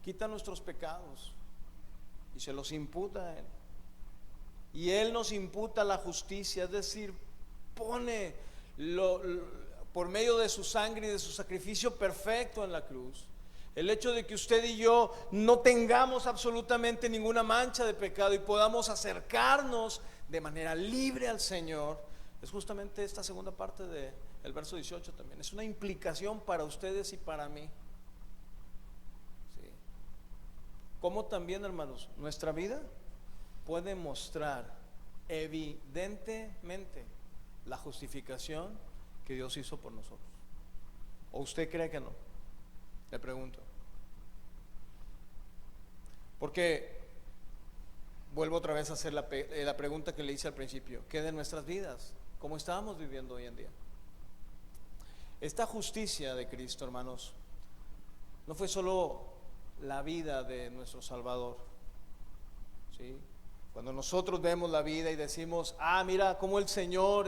quita nuestros pecados y se los imputa a Él, y Él nos imputa la justicia, es decir, pone por medio de su sangre y de su sacrificio perfecto en la cruz, el hecho de que usted y yo no tengamos absolutamente ninguna mancha de pecado y podamos acercarnos de manera libre al Señor, es justamente esta segunda parte del verso 18 también. Es una implicación para ustedes y para mí. ¿Sí? Como también, hermanos, nuestra vida puede mostrar evidentemente la justificación que Dios hizo por nosotros. ¿O usted cree que no? Le pregunto. Porque vuelvo otra vez a hacer la pregunta que le hice al principio: ¿qué de nuestras vidas? ¿Cómo estamos viviendo hoy en día? Esta justicia de Cristo, hermanos, no fue solo la vida de nuestro Salvador, ¿sí? Cuando nosotros vemos la vida y decimos, mira cómo el Señor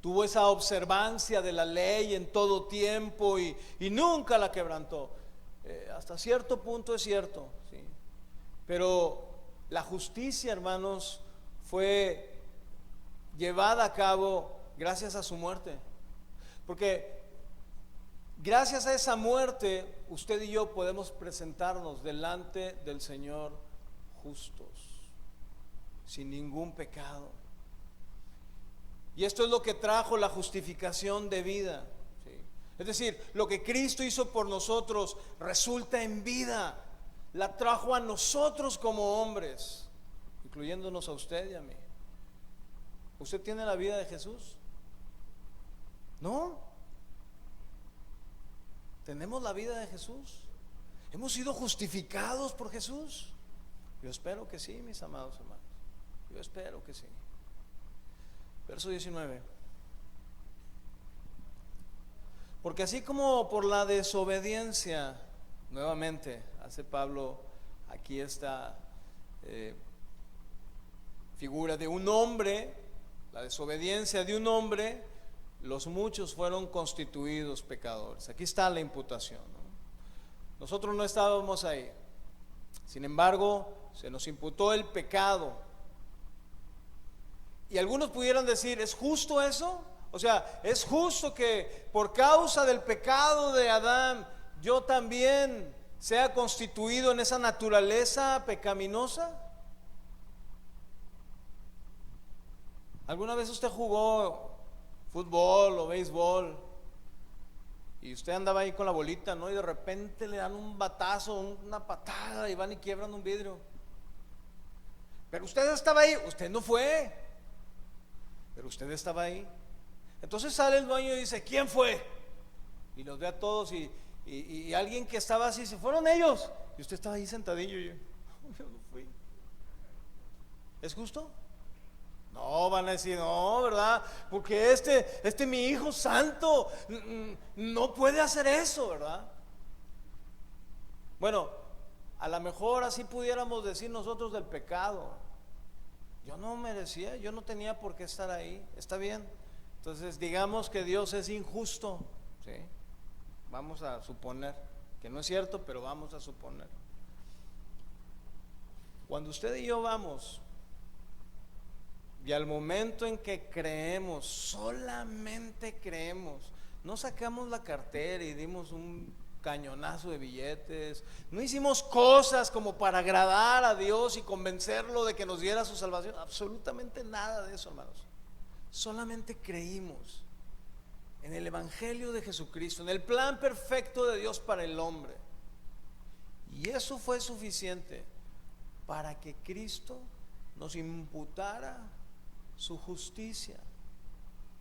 tuvo esa observancia de la ley en todo tiempo y nunca la quebrantó. Hasta cierto punto es cierto, ¿sí? Pero la justicia, hermanos, fue llevada a cabo gracias a su muerte. Porque gracias a esa muerte, usted y yo podemos presentarnos delante del Señor justos, sin ningún pecado. Y esto es lo que trajo la justificación de vida, ¿sí? Es decir, lo que Cristo hizo por nosotros resulta en vida, la trajo a nosotros como hombres, incluyéndonos a usted y a mí. ¿Usted tiene la vida de Jesús? ¿No? ¿Tenemos la vida de Jesús? ¿Hemos sido justificados por Jesús? Yo espero que sí, mis amados hermanos. Yo espero que sí. Verso 19. Porque así como por la desobediencia, nuevamente hace Pablo aquí esta figura de un hombre, la desobediencia de un hombre, los muchos fueron constituidos pecadores. Aquí está la imputación, ¿no? Nosotros no estábamos ahí. Sin embargo, se nos imputó el pecado. Y algunos pudieran decir, ¿es justo eso? O sea, ¿es justo que por causa del pecado de Adán yo también sea constituido en esa naturaleza pecaminosa? ¿Alguna vez usted jugó fútbol o béisbol y usted andaba ahí con la bolita, ¿no? Y de repente le dan un batazo, una patada y van y quiebran un vidrio? Pero usted estaba ahí, usted no fue, pero usted estaba ahí. Entonces sale el dueño y dice, ¿quién fue? Y los ve a todos y alguien que estaba así, se fueron ellos. Y usted estaba ahí sentadillo y yo no fui. ¿Es justo? No, van a decir, no, ¿verdad? Porque mi hijo santo no puede hacer eso, ¿verdad? Bueno, a lo mejor así pudiéramos decir nosotros del pecado. Yo no merecía, yo no tenía por qué estar ahí. Está bien. Entonces digamos que Dios es injusto, ¿sí? Vamos a suponer que no es cierto, pero vamos a suponer. Cuando usted y yo vamos y al momento en que creemos, solamente creemos, no sacamos la cartera y dimos un cañonazo de billetes, no hicimos cosas como para agradar a Dios y convencerlo de que nos diera su salvación, absolutamente nada de eso, hermanos. Solamente creímos en el Evangelio de Jesucristo, en el plan perfecto de Dios para el hombre, y eso fue suficiente para que Cristo nos imputara su justicia,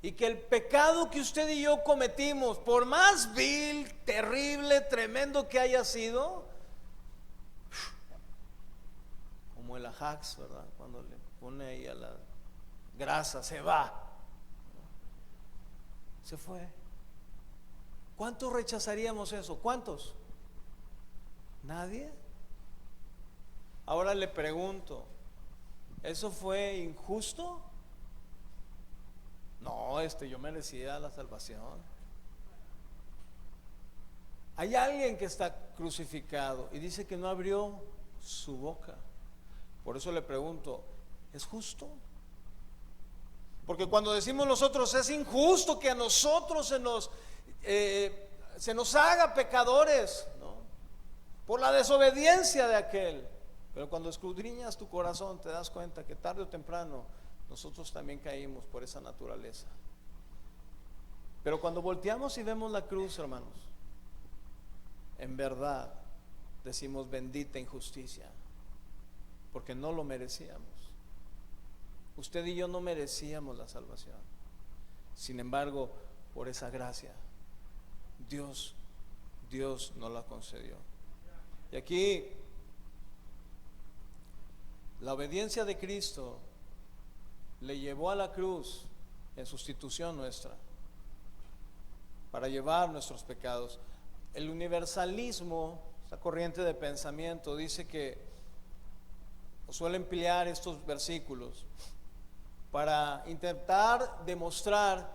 y que el pecado que usted y yo cometimos, por más vil, terrible, tremendo que haya sido, como el Ajax, ¿verdad? Cuando le pone ahí a la grasa, se va, se fue. ¿Cuántos rechazaríamos eso? ¿Cuántos? ¿Nadie? Ahora le pregunto, ¿eso fue injusto? No, yo merecía la salvación. Hay alguien que está crucificado y dice que no abrió su boca. Por eso le pregunto, ¿es justo? Porque cuando decimos nosotros, es injusto que a nosotros se nos haga pecadores, ¿no? Por la desobediencia de aquel. Pero cuando escudriñas tu corazón te das cuenta que tarde o temprano nosotros también caímos por esa naturaleza. Pero cuando volteamos y vemos la cruz, hermanos, en verdad decimos bendita injusticia, porque no lo merecíamos. Usted y yo no merecíamos la salvación. Sin embargo, por esa gracia, Dios nos la concedió. Y aquí, la obediencia de Cristo le llevó a la cruz en sustitución nuestra, para llevar nuestros pecados. El universalismo, esta corriente de pensamiento, dice que suele emplear estos versículos para intentar demostrar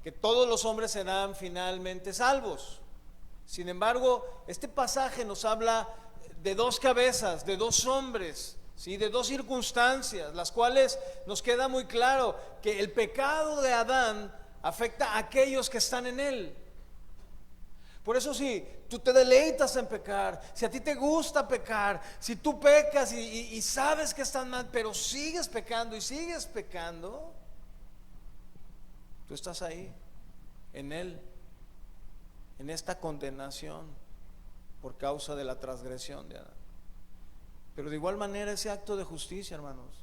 que todos los hombres serán finalmente salvos. Sin embargo, este pasaje nos habla de dos cabezas, de dos hombres, ¿sí? De dos circunstancias, las cuales nos queda muy claro que el pecado de Adán afecta a aquellos que están en él. Por eso, si tú te deleitas en pecar, si a ti te gusta pecar, si tú pecas y sabes que estás mal, pero sigues pecando y sigues pecando, tú estás ahí, en él, en esta condenación por causa de la transgresión de Adán. Pero de igual manera, ese acto de justicia, hermanos,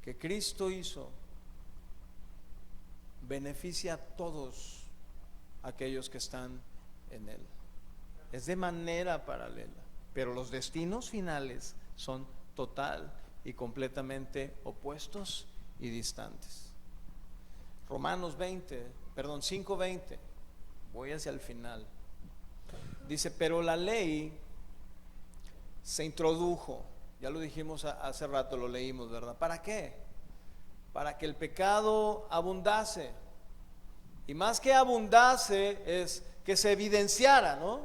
que Cristo hizo, beneficia a todos aquellos que están en él. Es de manera paralela, pero los destinos finales son total y completamente opuestos y distantes. Romanos 5:20, voy hacia el final. Dice, pero la ley se introdujo, ya lo dijimos hace rato, lo leímos, ¿verdad? ¿Para qué? Para que el pecado abundase. Y más que abundase es que se evidenciara, ¿no?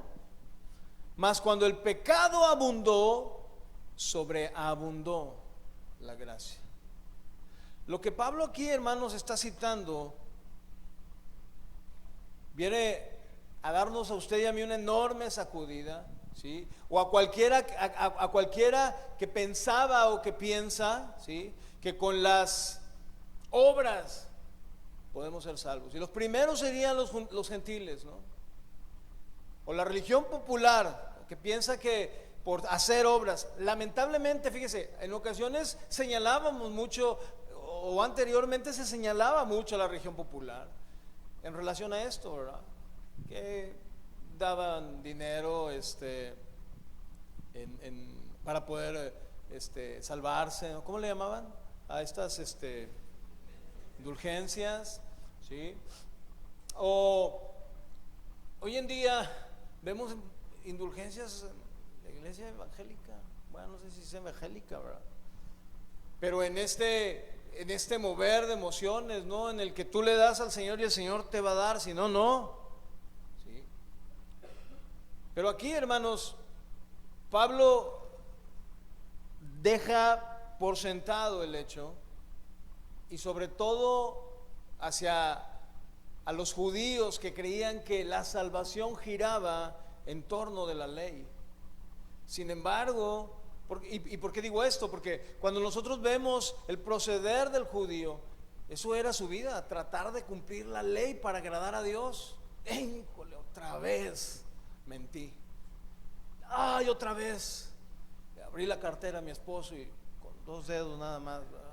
Mas cuando el pecado abundó, sobreabundó la gracia. Lo que Pablo aquí, hermanos, está citando viene a darnos a usted y a mí una enorme sacudida, ¿sí? O a cualquiera que pensaba o que piensa, ¿sí?, que con las obras podemos ser salvos. Y los primeros serían los gentiles, ¿no? O la religión popular, que piensa que por hacer obras, lamentablemente, fíjese, en ocasiones señalábamos mucho, o anteriormente se señalaba mucho a la religión popular en relación a esto, ¿verdad? Que daban dinero para poder salvarse, ¿no? ¿Cómo le llamaban? A estas indulgencias, ¿sí? O hoy en día vemos indulgencias en la iglesia evangélica, bueno, no sé si es evangélica, ¿verdad? Pero en este mover de emociones, ¿no?, en el que tú le das al Señor y el Señor te va a dar, si no, no. ¿Sí? Pero aquí, hermanos, Pablo deja por sentado el hecho, y sobre todo a los judíos que creían que la salvación giraba en torno de la ley. Sin embargo, ¿y por qué digo esto? Porque cuando nosotros vemos el proceder del judío, eso era su vida, tratar de cumplir la ley para agradar a Dios. ¡Híjole, otra vez mentí! ¡Ay, otra vez! Le abrí la cartera a mi esposo y con 2 dedos nada más, ¿verdad?,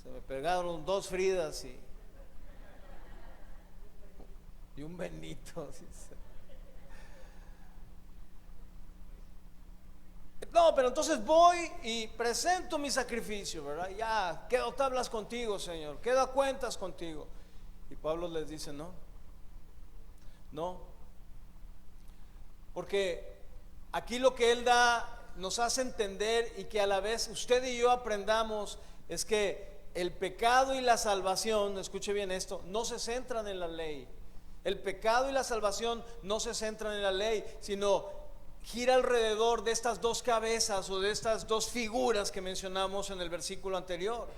se me pegaron 2 Fridas y un Benito. No, pero entonces voy y presento mi sacrificio, ¿verdad? Ya, quedo tablas contigo, Señor, quedo a cuentas contigo. Y Pablo les dice, no, porque aquí lo que él nos hace entender, y que a la vez usted y yo aprendamos, es que el pecado y la salvación, escuche bien esto, no se centran en la ley. El pecado y la salvación no se centran en la ley, sino gira alrededor de estas 2 cabezas o de estas 2 figuras que mencionamos en el versículo anterior.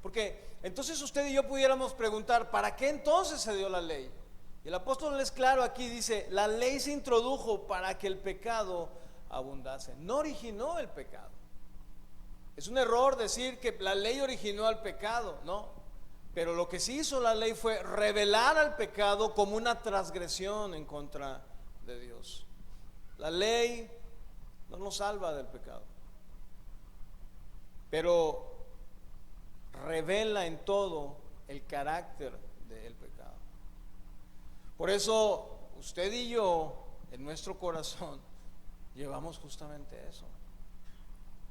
Porque entonces usted y yo pudiéramos preguntar, ¿para qué entonces se dio la ley? Y el apóstol es claro aquí, dice, la ley se introdujo para que el pecado abundase. No originó el pecado. Es un error decir que la ley originó al pecado, no. Pero lo que sí hizo la ley fue revelar al pecado como una transgresión en contra de Dios. La ley no nos salva del pecado, pero revela en todo el carácter del pecado. Por eso usted y yo, en nuestro corazón, llevamos justamente eso,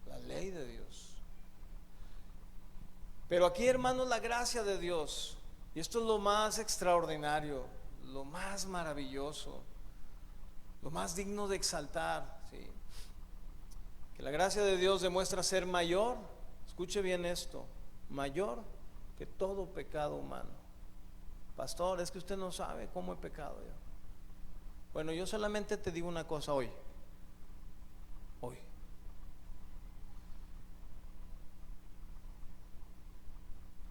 la ley de Dios. Pero aquí, hermanos, la gracia de Dios, y esto es lo más extraordinario, lo más maravilloso, lo más digno de exaltar, ¿sí?, que la gracia de Dios demuestra ser mayor, escuche bien esto, mayor que todo pecado humano. Pastor, es que usted no sabe cómo he pecado yo. Bueno, yo solamente te digo una cosa hoy.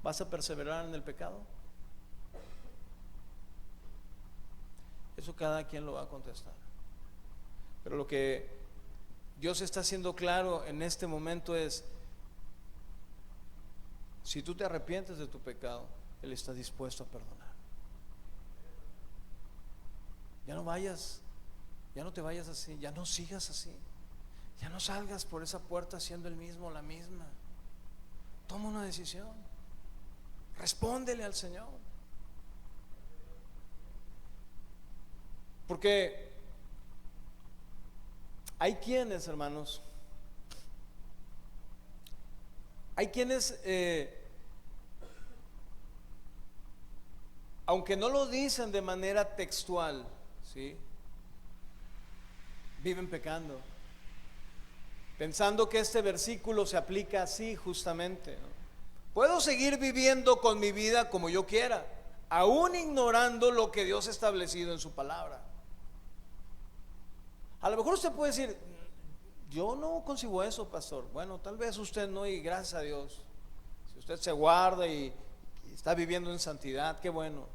¿Vas a perseverar en el pecado? Eso cada quien lo va a contestar. Pero lo que Dios está haciendo claro en este momento es, si tú te arrepientes de tu pecado, Él está dispuesto a perdonar. Ya no te vayas así, ya no sigas así, ya no salgas por esa puerta siendo el mismo, la misma. Toma una decisión, respóndele al Señor. Porque hay quienes, hermanos, aunque no lo dicen de manera textual, ¿sí?, viven pecando, pensando que este versículo se aplica así justamente, ¿no? Puedo seguir viviendo con mi vida como yo quiera, aún ignorando lo que Dios ha establecido en su palabra. A lo mejor usted puede decir, yo no concibo eso, pastor. Bueno, tal vez usted no, y gracias a Dios. Si usted se guarda y está viviendo en santidad, qué bueno.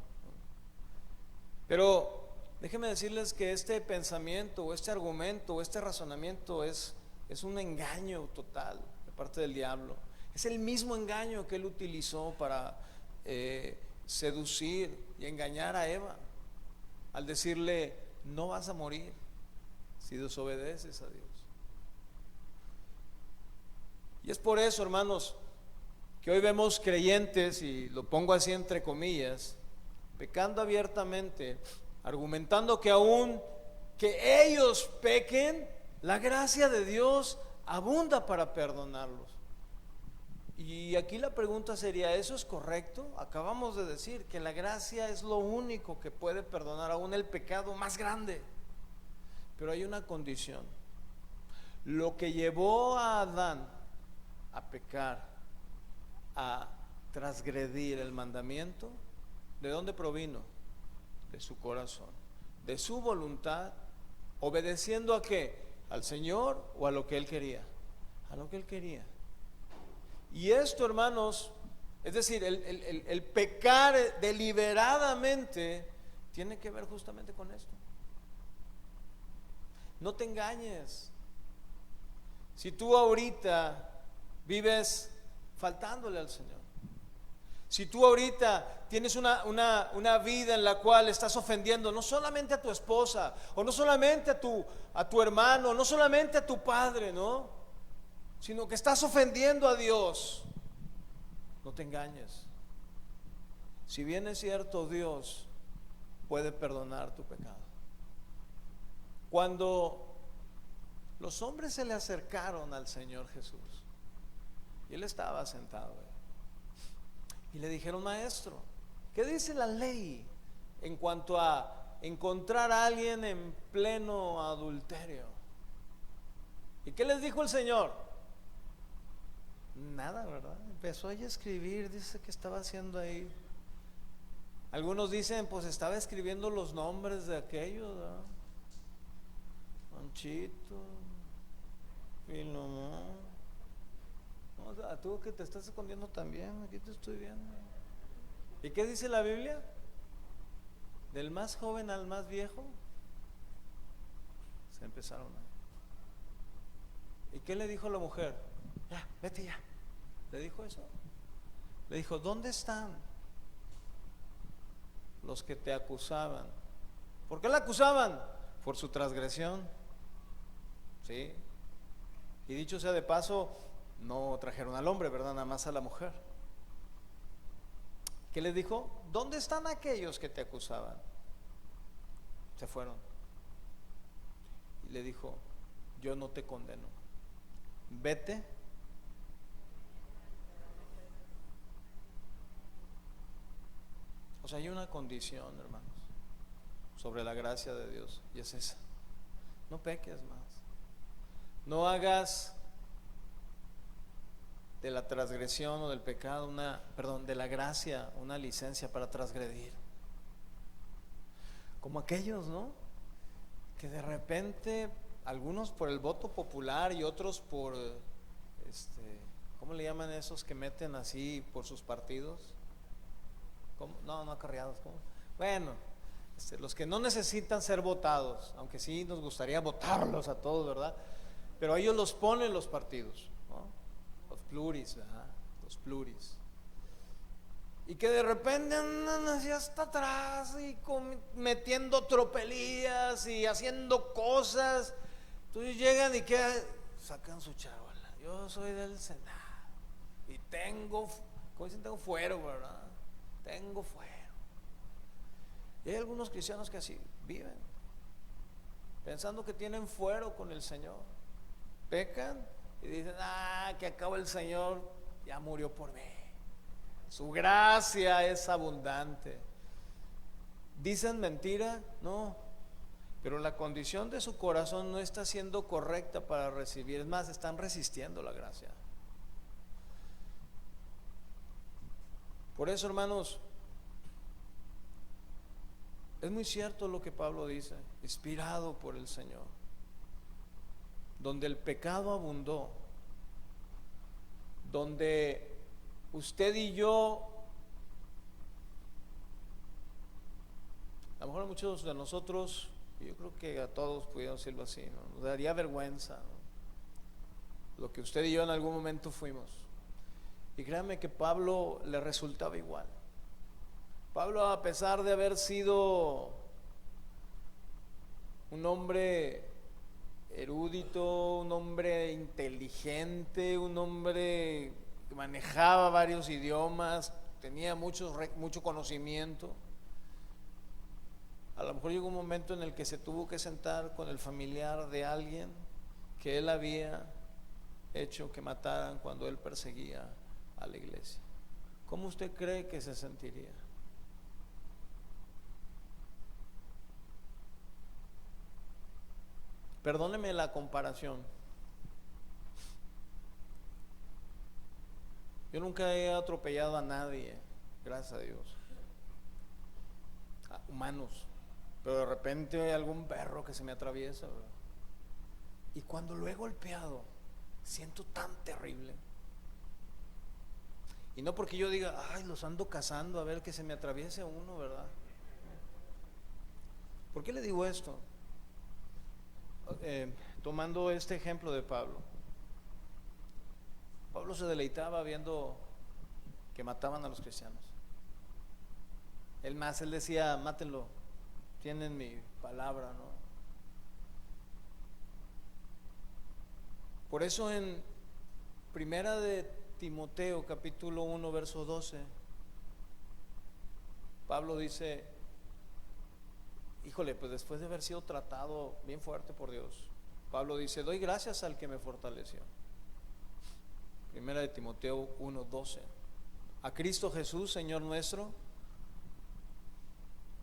Pero déjenme decirles que este pensamiento, o este argumento, o este razonamiento es un engaño total de parte del diablo. Es el mismo engaño que él utilizó para seducir y engañar a Eva, al decirle: no vas a morir si desobedeces a Dios. Y es por eso, hermanos, que hoy vemos creyentes, y lo pongo así entre comillas, pecando abiertamente, argumentando que aún que ellos pequen, la gracia de Dios abunda para perdonarlos. Y aquí la pregunta sería: ¿eso es correcto? Acabamos de decir que la gracia es lo único que puede perdonar aún el pecado más grande. Pero hay una condición. Lo que llevó a Adán a pecar, a transgredir el mandamiento, ¿de dónde provino? De su corazón, de su voluntad, obedeciendo ¿a qué? ¿Al Señor o a lo que él quería? A lo que él quería. Y esto, hermanos, es decir, el pecar deliberadamente tiene que ver justamente con esto. No te engañes. Si tú ahorita vives faltándole al Señor, si tú ahorita tienes una vida en la cual estás ofendiendo no solamente a tu esposa, o no solamente a tu hermano, no solamente a tu padre, ¿no? Sino que estás ofendiendo a Dios, no te engañes. Si bien es cierto, Dios puede perdonar tu pecado. Cuando los hombres se le acercaron al Señor Jesús, y Él estaba sentado y le dijeron: maestro, ¿qué dice la ley en cuanto a encontrar a alguien en pleno adulterio? ¿Y qué les dijo el Señor? Nada, ¿verdad? Empezó a escribir, dice que estaba haciendo ahí. Algunos dicen, pues estaba escribiendo los nombres de aquellos, ¿verdad? Manchito, Filomón. No, tú que te estás escondiendo también, aquí te estoy viendo. ¿Y qué dice la Biblia? Del más joven al más viejo se empezaron a... ¿Y qué le dijo la mujer? Ya, vete ya. ¿Le dijo eso? Le dijo: ¿dónde están los que te acusaban? ¿Por qué la acusaban? Por su transgresión. ¿Sí? Y dicho sea de paso, no trajeron al hombre, ¿verdad? Nada más a la mujer. ¿Qué le dijo? ¿Dónde están aquellos que te acusaban? Se fueron. Y le dijo: yo no te condeno. Vete. O sea, hay una condición, hermanos, sobre la gracia de Dios, y es esa: no peques más. No hagas de la transgresión o del pecado de la gracia una licencia para transgredir. Como aquellos, ¿no? Que de repente, algunos por el voto popular y otros por ¿cómo le llaman esos que meten así por sus partidos? ¿Cómo? No acarreados, ¿cómo? Bueno, los que no necesitan ser votados, aunque sí nos gustaría votarlos a todos, ¿verdad? Pero ellos los ponen los partidos, ¿no? Los pluris, ¿verdad? Los pluris. Y que de repente andan así hasta atrás y metiendo tropelías y haciendo cosas. Entonces llegan y sacan su charola: yo soy del Senado y tengo, ¿cómo dicen? Tengo fuero, ¿verdad? Tengo fuero. Y hay algunos cristianos que así viven, pensando que tienen fuero con el Señor. Pecan y dicen: que acaba el Señor, ya murió por mí, su gracia es abundante. ¿Dicen mentira? No, pero la condición de su corazón no está siendo correcta para recibir. Es más, están resistiendo la gracia. Por eso, hermanos, es muy cierto lo que Pablo dice: inspirado por el Señor. donde el pecado abundó, donde usted y yo, a lo mejor a muchos de nosotros, yo creo que a todos pudiéramos decirlo así, ¿no? Nos daría vergüenza, ¿no? Lo que usted y yo en algún momento fuimos. Y créanme que Pablo le resultaba igual. Pablo, a pesar de haber sido un hombre erudito, un hombre inteligente, un hombre que manejaba varios idiomas, tenía mucho conocimiento, a lo mejor llegó un momento en el que se tuvo que sentar con el familiar de alguien que él había hecho que mataran cuando él perseguía a la iglesia. ¿Cómo usted cree que se sentiría? Perdóneme la comparación. Yo nunca he atropellado a nadie, gracias a Dios, a humanos, pero de repente hay algún perro que se me atraviesa, ¿verdad? Y cuando lo he golpeado, siento tan terrible. Y no porque yo diga, ay, los ando cazando a ver que se me atraviese uno, ¿verdad? ¿Por qué le digo esto? Tomando este ejemplo de Pablo. Pablo se deleitaba viendo que mataban a los cristianos. Él decía, mátenlo, tienen mi palabra, ¿no? Por eso en Primera de Timoteo, capítulo 1, verso 12, Pablo dice, híjole, pues después de haber sido tratado bien fuerte por Dios, Pablo dice, doy gracias al que me fortaleció. Primera de Timoteo 1:12. A Cristo Jesús, Señor nuestro.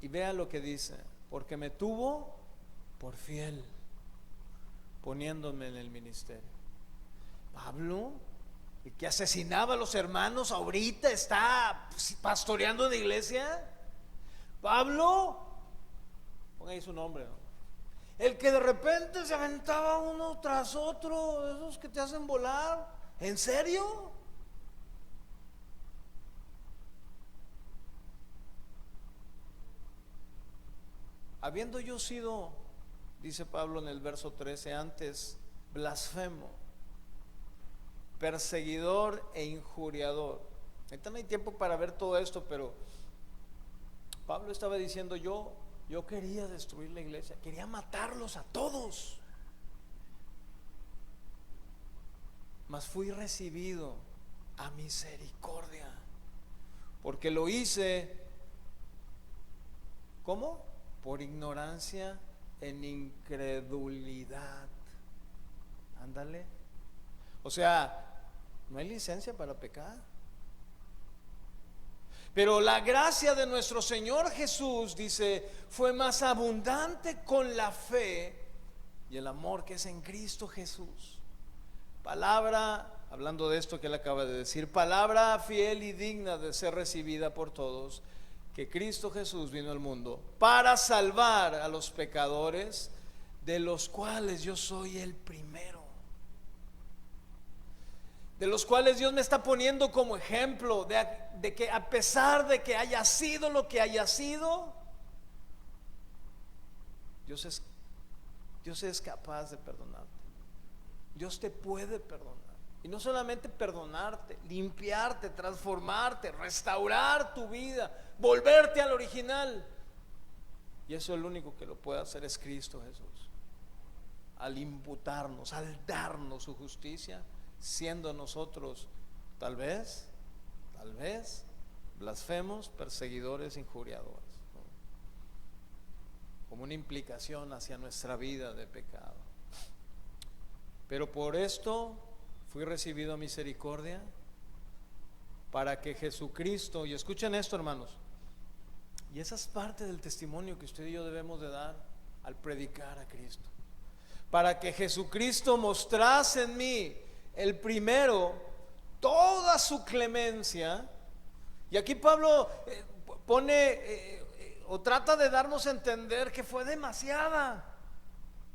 Y vea lo que dice, porque me tuvo por fiel, poniéndome en el ministerio. Pablo, el que asesinaba a los hermanos, ahorita está pastoreando en la iglesia. Pablo, ponga ahí su nombre, ¿no? El que de repente se aventaba uno tras otro, esos que te hacen volar. ¿En serio? Habiendo yo sido, dice Pablo en el verso 13, antes blasfemo, perseguidor e injuriador. Ahorita no hay tiempo para ver todo esto, pero Pablo estaba diciendo, yo quería destruir la iglesia, quería matarlos a todos, mas fui recibido a misericordia, porque lo hice, ¿cómo? Por ignorancia en incredulidad. Ándale. O sea, no hay licencia para pecar. Pero la gracia de nuestro Señor Jesús, dice, fue más abundante con la fe y el amor que es en Cristo Jesús. Palabra, hablando de esto que él acaba de decir, palabra fiel y digna de ser recibida por todos, que Cristo Jesús vino al mundo para salvar a los pecadores, de los cuales yo soy el primero. De los cuales Dios me está poniendo como ejemplo de que a pesar de que haya sido lo que haya sido, Dios es capaz de perdonarte. Dios te puede perdonar. Y no solamente perdonarte, limpiarte, transformarte, restaurar tu vida, volverte al original. Y eso el único que lo puede hacer es Cristo Jesús. Al imputarnos, al darnos su justicia, siendo nosotros tal vez blasfemos, perseguidores, injuriadores, ¿no? Como una implicación hacia nuestra vida de pecado. Pero por esto fui recibido a misericordia, para que Jesucristo, y escuchen esto, hermanos, y esa es parte del testimonio que usted y yo debemos de dar al predicar a Cristo, para que Jesucristo mostrase en mí el primero toda su clemencia. Y aquí Pablo pone o trata de darnos a entender que fue demasiada.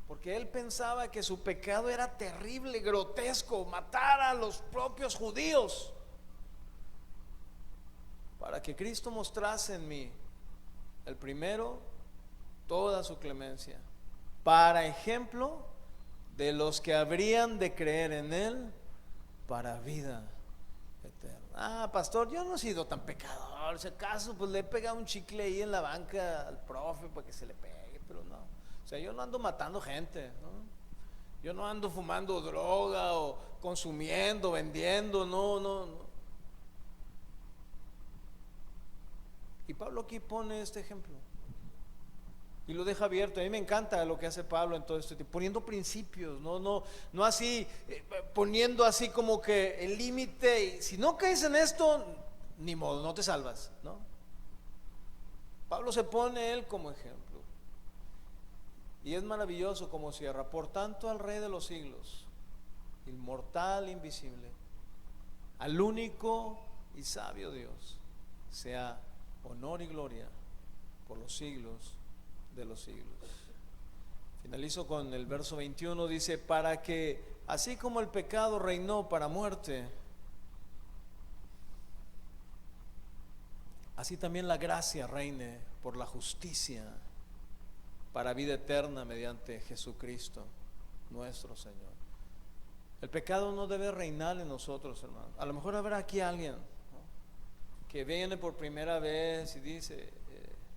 porque él pensaba que su pecado era terrible, grotesco, matar a los propios judíos, para que Cristo mostrase en mí, el primero, toda su clemencia, para ejemplo de los que habrían de creer en él para vida eterna. Ah, pastor, yo no he sido tan pecador, si acaso pues le he pegado un chicle ahí en la banca al profe para que se le pegue, pero no, o sea, yo no ando matando gente, ¿no? Yo no ando fumando droga o consumiendo, vendiendo, no. Y Pablo aquí pone este ejemplo y lo deja abierto. A mí me encanta lo que hace Pablo en todo esto, poniendo principios, no así, poniendo así como que el límite, si no caes en esto, ni modo, no te salvas, ¿no? Pablo se pone él como ejemplo. Y es maravilloso como cierra: por tanto al Rey de los siglos, inmortal, invisible, al único y sabio Dios, sea honor y gloria por los siglos de los siglos. Finalizo con el verso 21, dice: para que así como el pecado reinó para muerte, así también la gracia reine por la justicia para vida eterna mediante Jesucristo nuestro Señor. El pecado no debe reinar en nosotros, hermanos. A lo mejor habrá aquí alguien, ¿no?, que viene por primera vez y dice: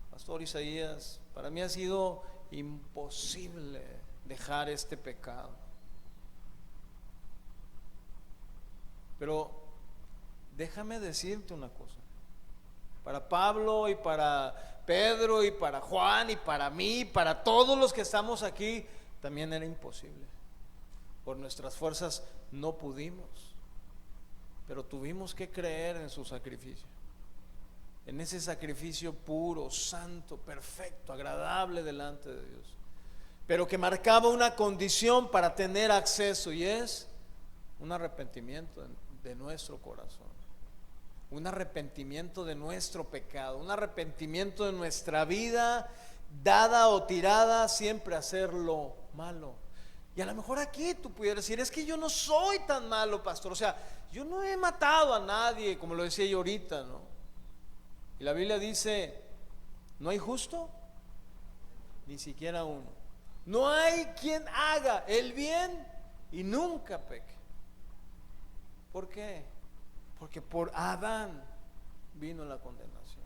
Pastor Isaías, para mí ha sido imposible dejar este pecado. Pero déjame decirte una cosa: para Pablo y para Pedro y para Juan y para mí, para todos los que estamos aquí, también era imposible. Por nuestras fuerzas no pudimos, pero tuvimos que creer en su sacrificio, en ese sacrificio puro, santo, perfecto, agradable delante de Dios, pero que marcaba una condición para tener acceso, y es un arrepentimiento de nuestro corazón, un arrepentimiento de nuestro pecado, un arrepentimiento de nuestra vida dada o tirada siempre a hacer lo malo. Y a lo mejor aquí tú pudieras decir: es que yo no soy tan malo, pastor, o sea, yo no he matado a nadie, como lo decía yo ahorita, ¿no? Y la Biblia dice: no hay justo, ni siquiera uno. No hay quien haga el bien y nunca peque. ¿Por qué? Porque por Adán vino la condenación,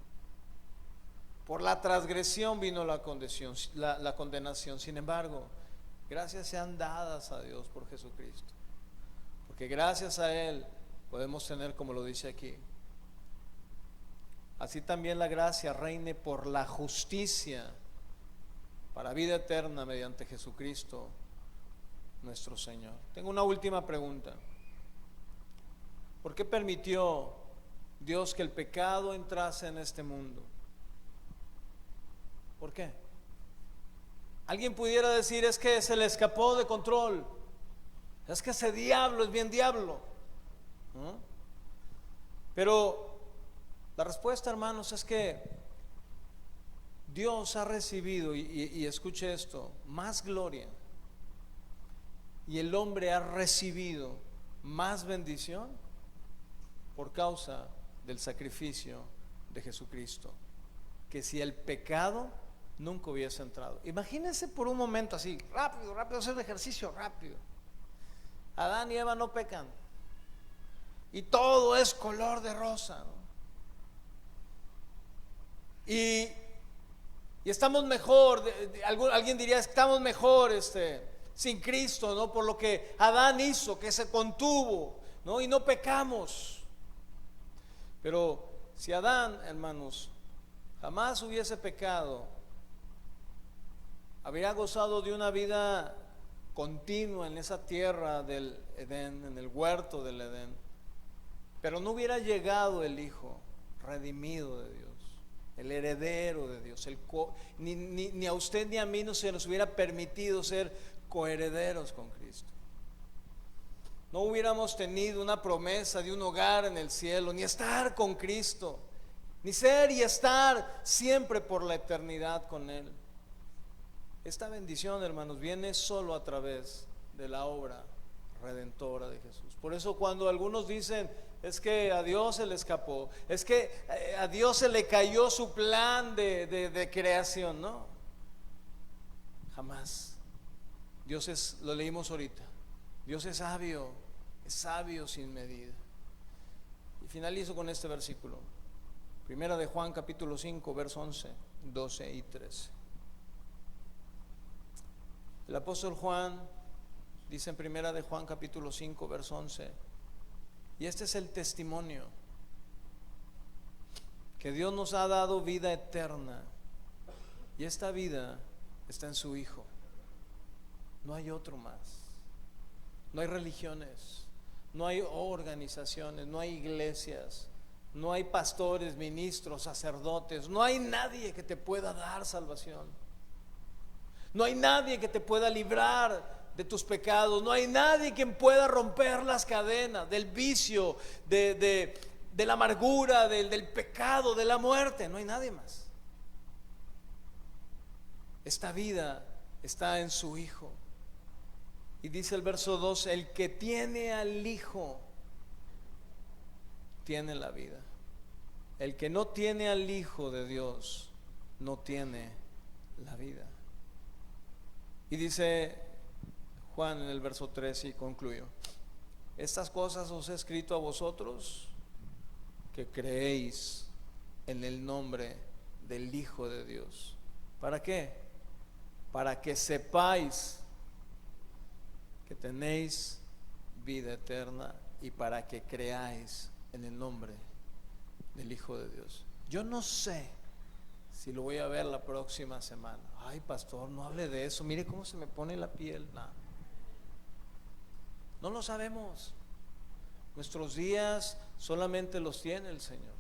por la transgresión vino la condenación. Sin embargo, gracias sean dadas a Dios por Jesucristo, porque gracias a Él podemos tener, como lo dice aquí, así también la gracia reine por la justicia para vida eterna mediante Jesucristo nuestro Señor. Tengo una última pregunta: ¿por qué permitió Dios que el pecado entrase en este mundo? ¿Por qué? Alguien pudiera decir: es que se le escapó de control, es que ese diablo es bien diablo, ¿no? Pero la respuesta, hermanos, es que Dios ha recibido, y escuche esto, más gloria, y el hombre ha recibido más bendición por causa del sacrificio de Jesucristo, que si el pecado nunca hubiese entrado. Imagínense por un momento así, rápido, hacer ejercicio rápido. Adán y Eva no pecan y todo es color de rosa, ¿no? Y estamos mejor, alguien diría: estamos mejor sin Cristo, ¿no? Por lo que Adán hizo, que se contuvo, ¿no? Y no pecamos. Pero si Adán, hermanos, jamás hubiese pecado, habría gozado de una vida continua en esa tierra del Edén, en el huerto del Edén, pero no hubiera llegado el Hijo redimido de Dios, el heredero de Dios, ni a usted ni a mí no se nos hubiera permitido ser coherederos con Cristo. No hubiéramos tenido una promesa de un hogar en el cielo, ni estar con Cristo, ni ser y estar siempre por la eternidad con Él. Esta bendición, hermanos, viene solo a través de la obra redentora de Jesús. Por eso cuando algunos dicen, es que a Dios se le escapó, es que a Dios se le cayó su plan de creación, no, jamás. Dios es, lo leímos ahorita, Dios es sabio sin medida. Y finalizo con este versículo, Primera de Juan capítulo 5, verso 11, 12 y 13. El apóstol Juan dice en Primera de Juan capítulo 5, verso 11, y este es el testimonio, que Dios nos ha dado vida eterna, y esta vida está en su Hijo. No hay otro más. No hay religiones, no hay organizaciones, no hay iglesias, no hay pastores, ministros, sacerdotes, no hay nadie que te pueda dar salvación. No hay nadie que te pueda librar de tus pecados. No hay nadie quien pueda romper las cadenas del vicio, de la amargura, del pecado, de la muerte. No hay nadie más. Esta vida está en su Hijo. Y dice el verso 2, el que tiene al Hijo tiene la vida. El que no tiene al Hijo de Dios no tiene la vida. Y dice Juan en el verso 3, y concluyo, estas cosas os he escrito a vosotros que creéis en el nombre del Hijo de Dios. ¿Para qué? Para que sepáis que tenéis vida eterna y para que creáis en el nombre del Hijo de Dios. Yo no sé si lo voy a ver la próxima semana. Ay, pastor, no hable de eso, mire cómo se me pone la piel. No lo sabemos. Nuestros días solamente los tiene el Señor.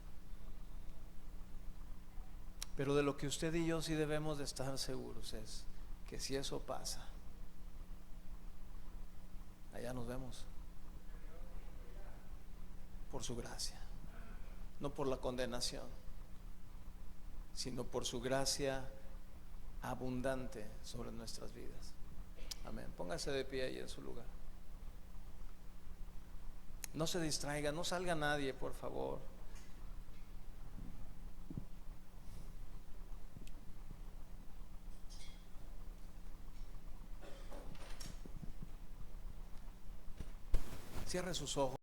Pero de lo que usted y yo sí debemos de estar seguros es que si eso pasa, allá nos vemos por su gracia, no por la condenación, sino por su gracia abundante sobre nuestras vidas. Amén. Póngase de pie ahí en su lugar. No se distraiga, no salga nadie, por favor. Cierre sus ojos.